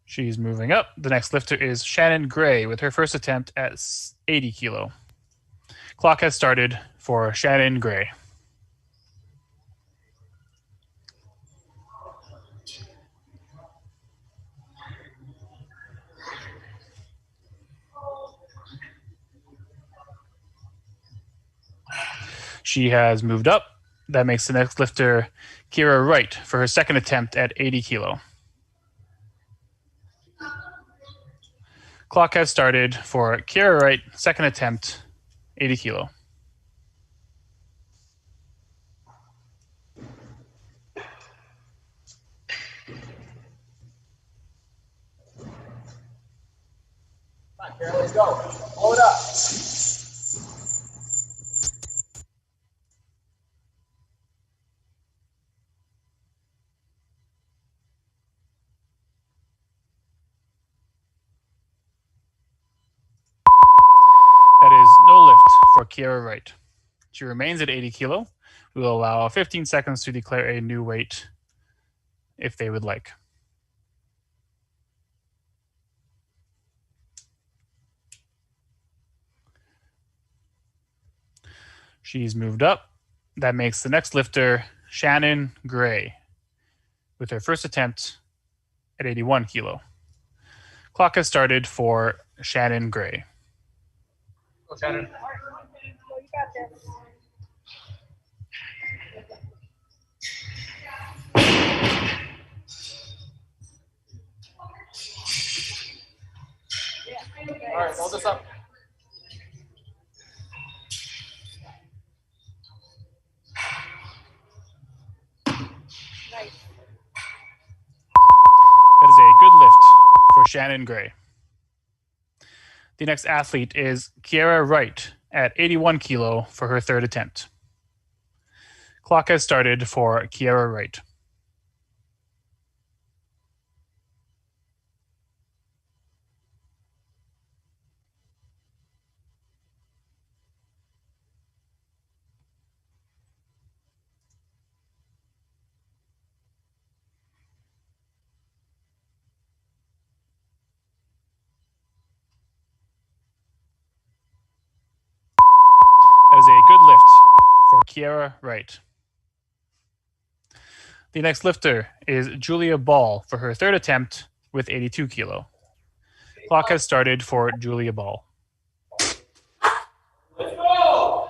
She's moving up. The next lifter is Shannon Gray with her first attempt at 80 kilo. Clock has started for Shannon Gray. She has moved up. That makes the next lifter Kierra Wright for her second attempt at 80 kilo. Clock has started for Kierra Wright, second attempt, 80 kilo. Come on, Kierra, let's go. Blow it up. That is no lift for Kierra Wright. She remains at 80 kilo. We will allow 15 seconds to declare a new weight if they would like. She's moved up. That makes the next lifter Shannon Gray with her first attempt at 81 kilo. Clock has started for Shannon Gray. Go, Shannon. You got this. All right, hold this up. Shannon Gray. The next athlete is Kierra Wright at 81 kilo for her third attempt. Clock has started for Kierra Wright. That is a good lift for Kierra Wright. The next lifter is Julia Ball for her third attempt with 82 kilo. Clock has started for Julia Ball. Let's go!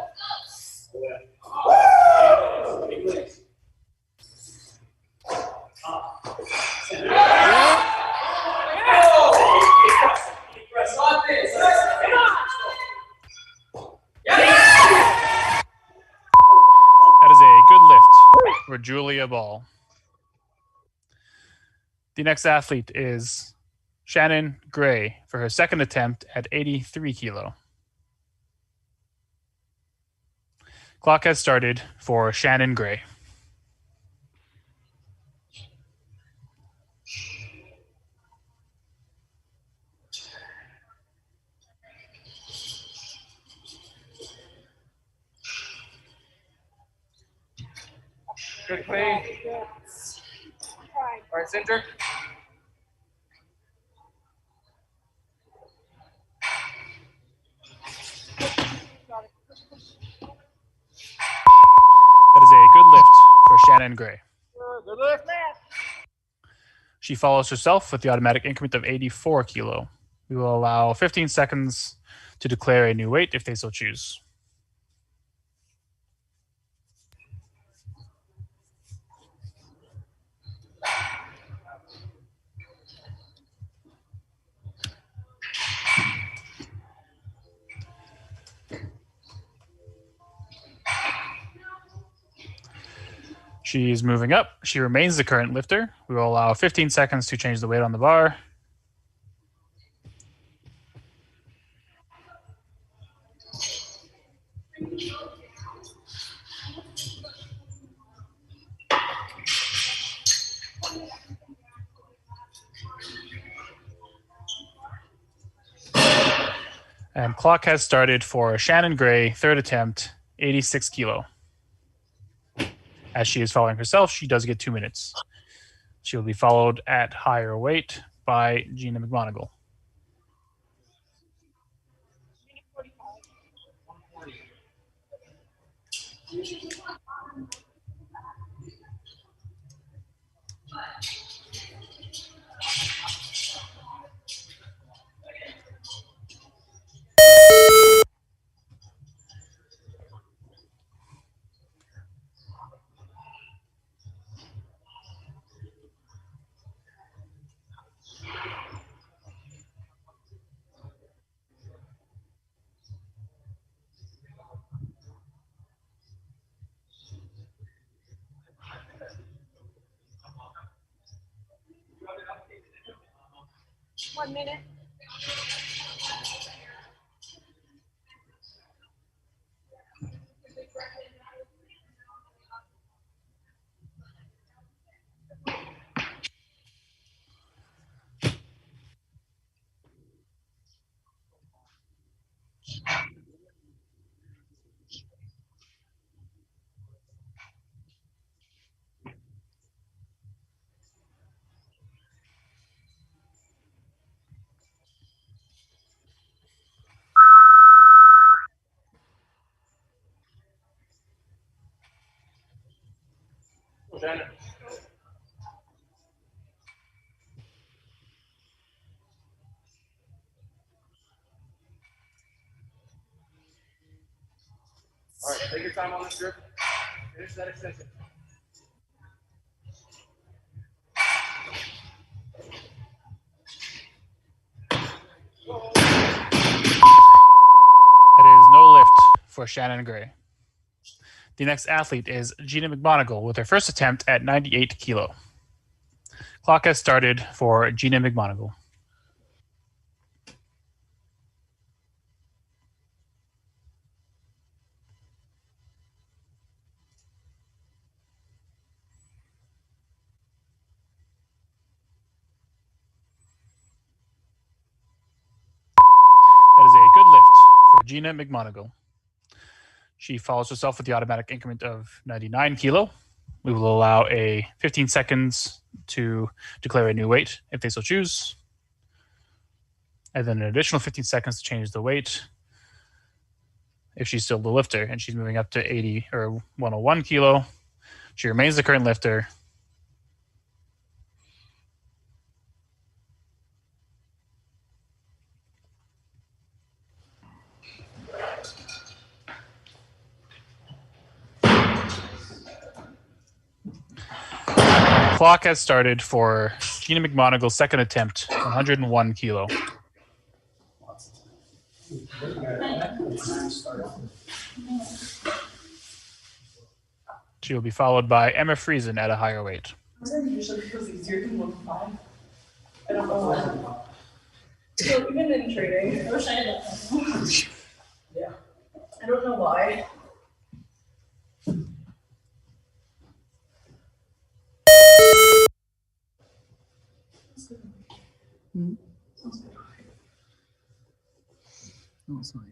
Press on this. That is a good lift for Julia Ball. The next athlete is Shannon Gray for her second attempt at 83 kilo. Clock has started for Shannon Gray. Good clean. All right, center. That is a good lift for Shannon Gray. Good lift. She follows herself with the automatic increment of 84 kilo. We will allow 15 seconds to declare a new weight if they so choose. She is moving up. She remains the current lifter. We will allow 15 seconds to change the weight on the bar. And clock has started for Shannon Gray, third attempt, 86 kilo. As she is following herself, she does get 2 minutes. She will be followed at higher weight by Gina Mcmonagle. One minute. Shannon. All right, take your time on this grip. Finish that extension. That is no lift for Shannon Gray. The next athlete is Gina Mcmonagle with her first attempt at 98 kilo. Clock has started for Gina Mcmonagle. Gina Mcmonagle. She follows herself with the automatic increment of 99 kilo. We will allow a 15 seconds to declare a new weight if they so choose. And then an additional 15 seconds to change the weight if she's still the lifter and she's moving up to 80 or 101 kilo. She remains the current lifter. Clock has started for Gina Mcmonagle's second attempt, 101 kilo. She will be followed by Emma Friesen at a higher weight. Usually feels easier than 1.5. I don't know why. So even in training, I wish I had that. Yeah. I don't know why. Oh, sorry.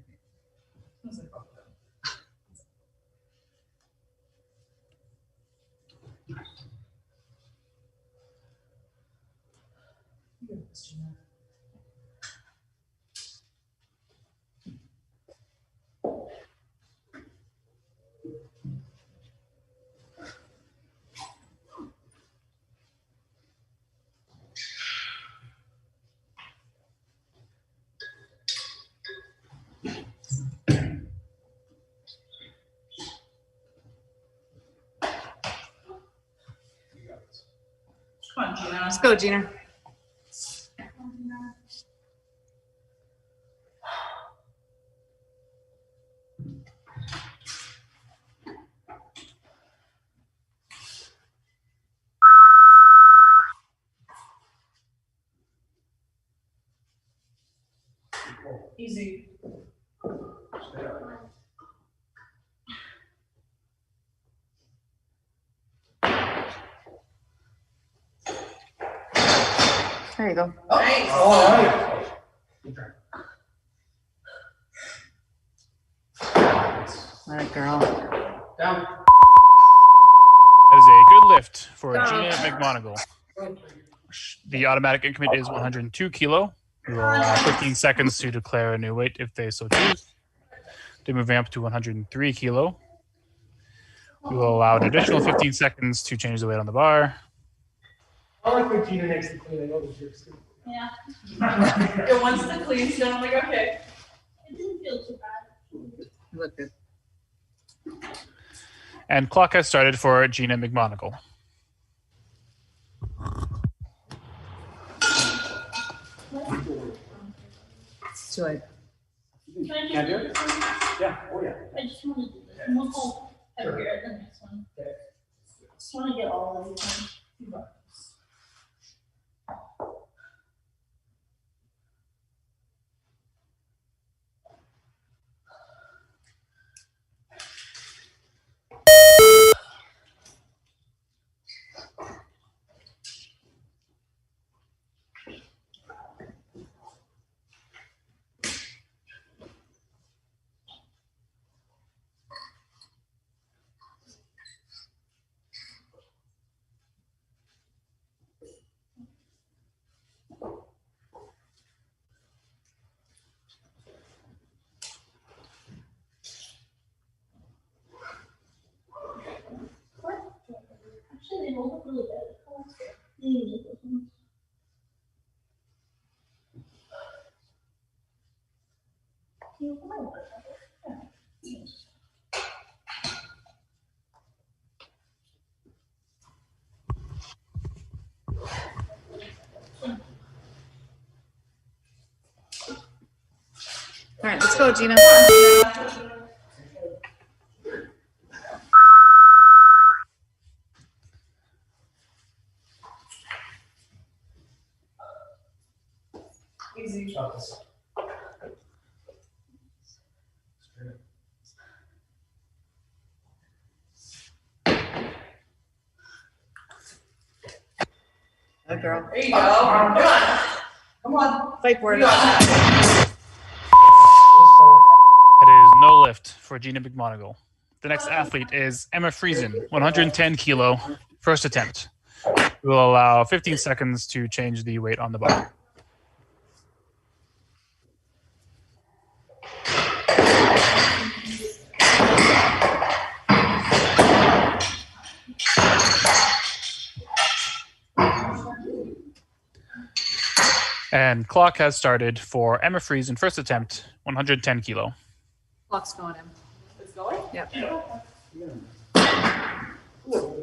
Come on, Gina. Let's go, Gina. Easy. There you go. Nice. All right. Let it, girl. Down. That is a good lift for Gina Mcmonagle. The automatic increment is 102 kilo. We will allow 15 seconds to declare a new weight if they so choose. They're moving up to 103 kilo. We will allow an additional 15 seconds to change the weight on the bar. I like when Gina makes the clean. I know the tricks too. Yeah. It wants the clean, so I'm like, okay. It didn't feel too bad. You look good. And clock has started for Gina Mcmonagle. It's too late. Can I do it? Yeah. Oh, yeah. I just want to do this. I'm also heavier at the next one. Okay. Just want to get all of these ones. Actually, they hold up really good. All right, let's go, Gina. Easy. Good girl. There you go. Come on. Come on. Fight for it. You got that. no lift for Gina Mcmonagle. The next athlete is Emma Friesen, 110 kilo, first attempt. We will allow 15 seconds to change the weight on the bar. And clock has started for Emma Friesen, first attempt, 110 kilo. Clock's going in. It's going? Yep. So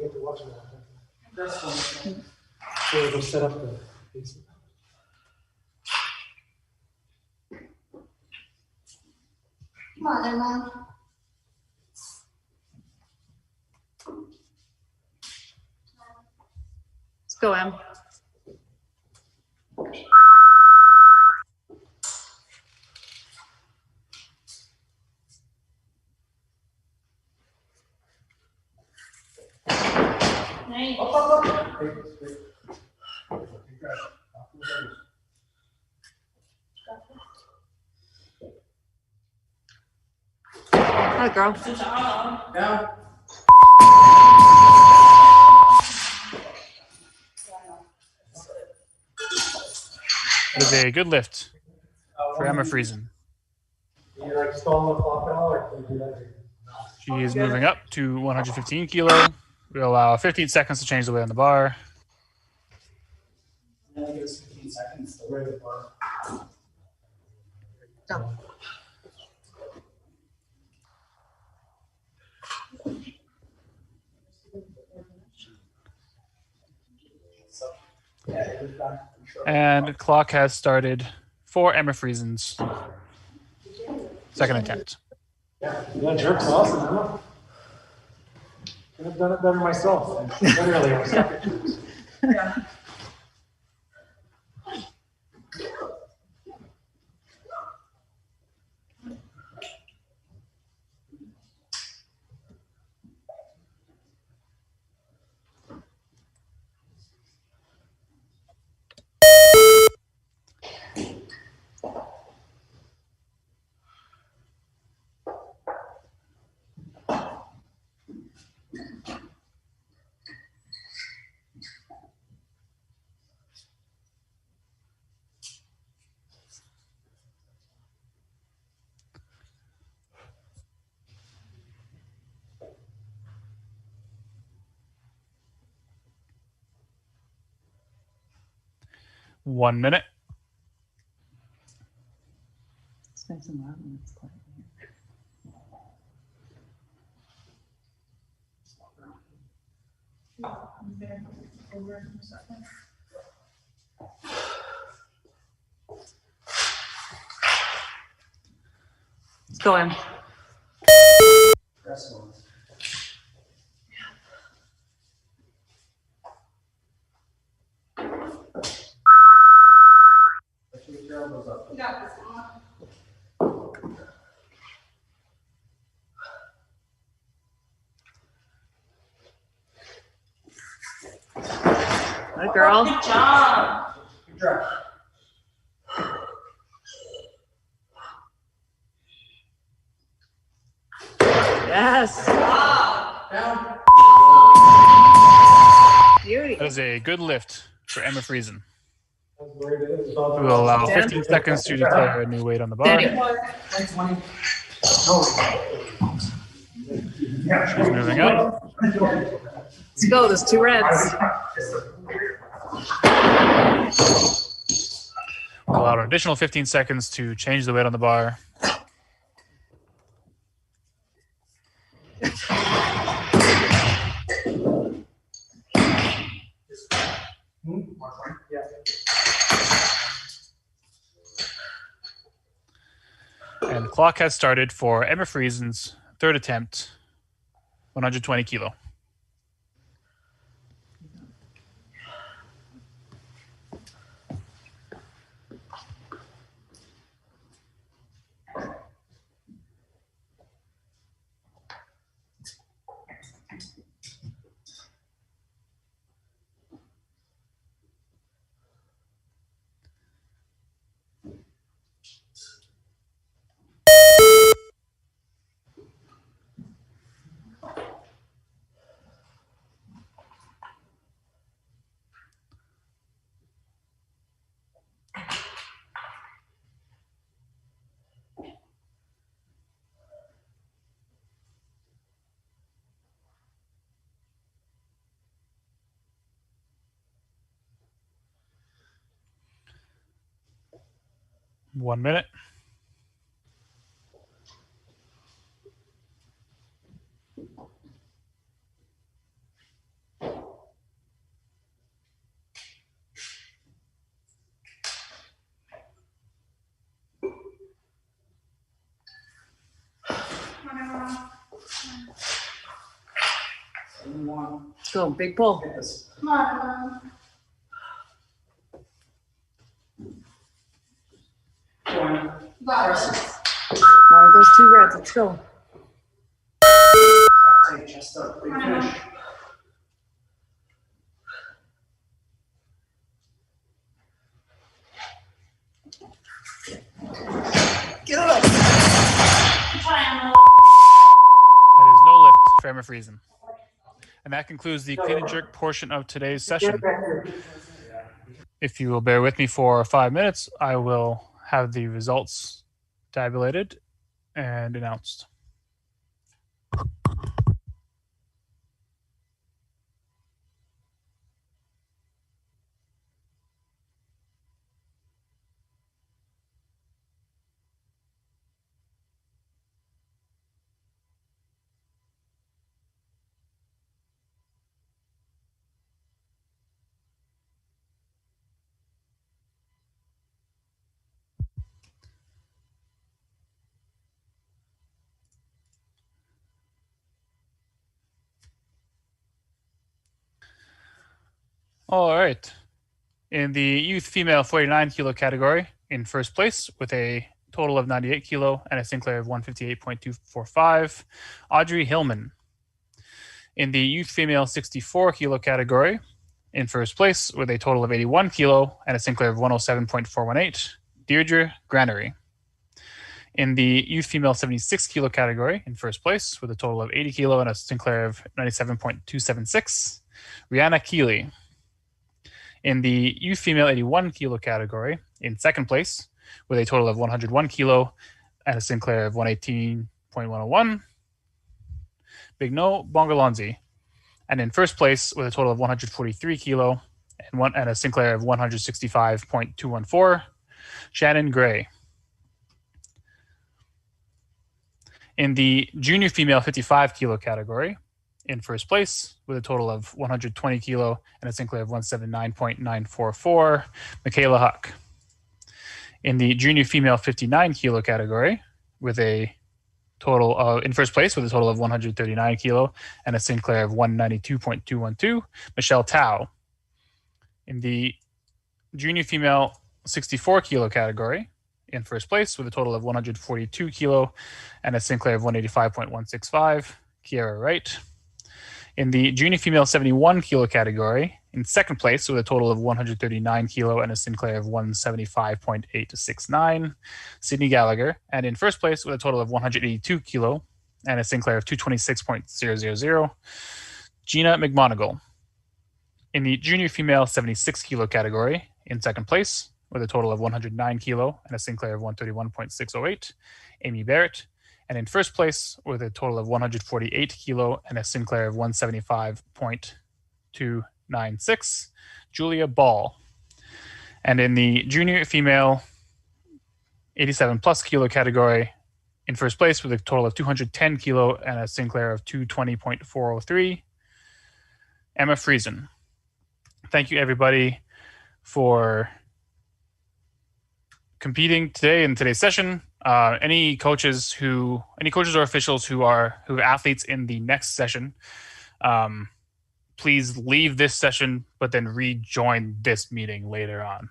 it'll set up the basic. Come on, Emma. Let's go, Em. Nice. Hi, girl. Down. That is a good lift for Emma Friesen. You like stall the clock at all, or can you do that? She is moving up to 115 kilo. We'll allow 15 seconds to change the weight on the bar. And then give us 15 seconds to wear the bar. Go. And clock has started for Emma Friesen's second attempt. Yeah, jerk's awesome, huh? Could have done it better myself. Literally, I was stuck at jerks. Yeah. One minute. It's nice and loud when it's quiet. Let's go, Em. Press one. Let's get your elbows up. You got this one. Good girl. Good job. Good drive. Yes. Down. Beauty. That is a good lift for Emma Friesen. That's where it is. We will allow 15 seconds to declare a new weight on the bar. Danny. 20. She's moving up. Let's go. There's two reds. We'll allow an additional 15 seconds to change the weight on the bar. Yeah. And the clock has started for Emma Friesen's third attempt, 120 kilo. 1 minute. Let's go, big pull. Come on. Got it. One of those two reds. Let's go. Take chest up, big finish. That is no lift for Emma Friesen. And that concludes the clean and jerk portion of today's session. If you will bear with me for 5 minutes, I will have the results tabulated and announced. All right. In the youth female 49 kilo category, in first place with a total of 98 kilo and a Sinclair of 158.245, Audrey Hillman. In the youth female 64 kilo category, in first place with a total of 81 kilo and a Sinclair of 107.418, Deirdre Granary. In the youth female 76 kilo category, in first place with a total of 80 kilo and a Sinclair of 97.276, Rihanna Keeley. In the youth female 81 kilo category, in second place with a total of 101 kilo and a Sinclair of 118.101, Big No Bongalonzi. And in first place with a total of 143 kilo and a Sinclair of 165.214, Shannon Gray. In the junior female 55 kilo category, in first place with a total of 120 kilo and a Sinclair of 179.944, Michaela Huck. In the junior female 59 kilo category, with a total of, in first place with a total of 139 kilo and a Sinclair of 192.212, Michelle Tao. In the junior female 64 kilo category, in first place with a total of 142 kilo and a Sinclair of 185.165, Kierra Wright. In the junior female 71 kilo category, in second place with a total of 139 kilo and a Sinclair of 175.869, Sydney Gallagher. And in first place with a total of 182 kilo and a Sinclair of 226.000, Gina Mcmonagle. In the junior female 76 kilo category, in second place with a total of 109 kilo and a Sinclair of 131.608, Amy Barrett. And in first place with a total of 148 kilo and a Sinclair of 175.296, Julia Ball. And in the junior female 87 plus kilo category, in first place with a total of 210 kilo and a Sinclair of 220.403, Emma Friesen. Thank you, everybody, for competing today in today's session. Any coaches or officials who have athletes in the next session, please leave this session, but then rejoin this meeting later on.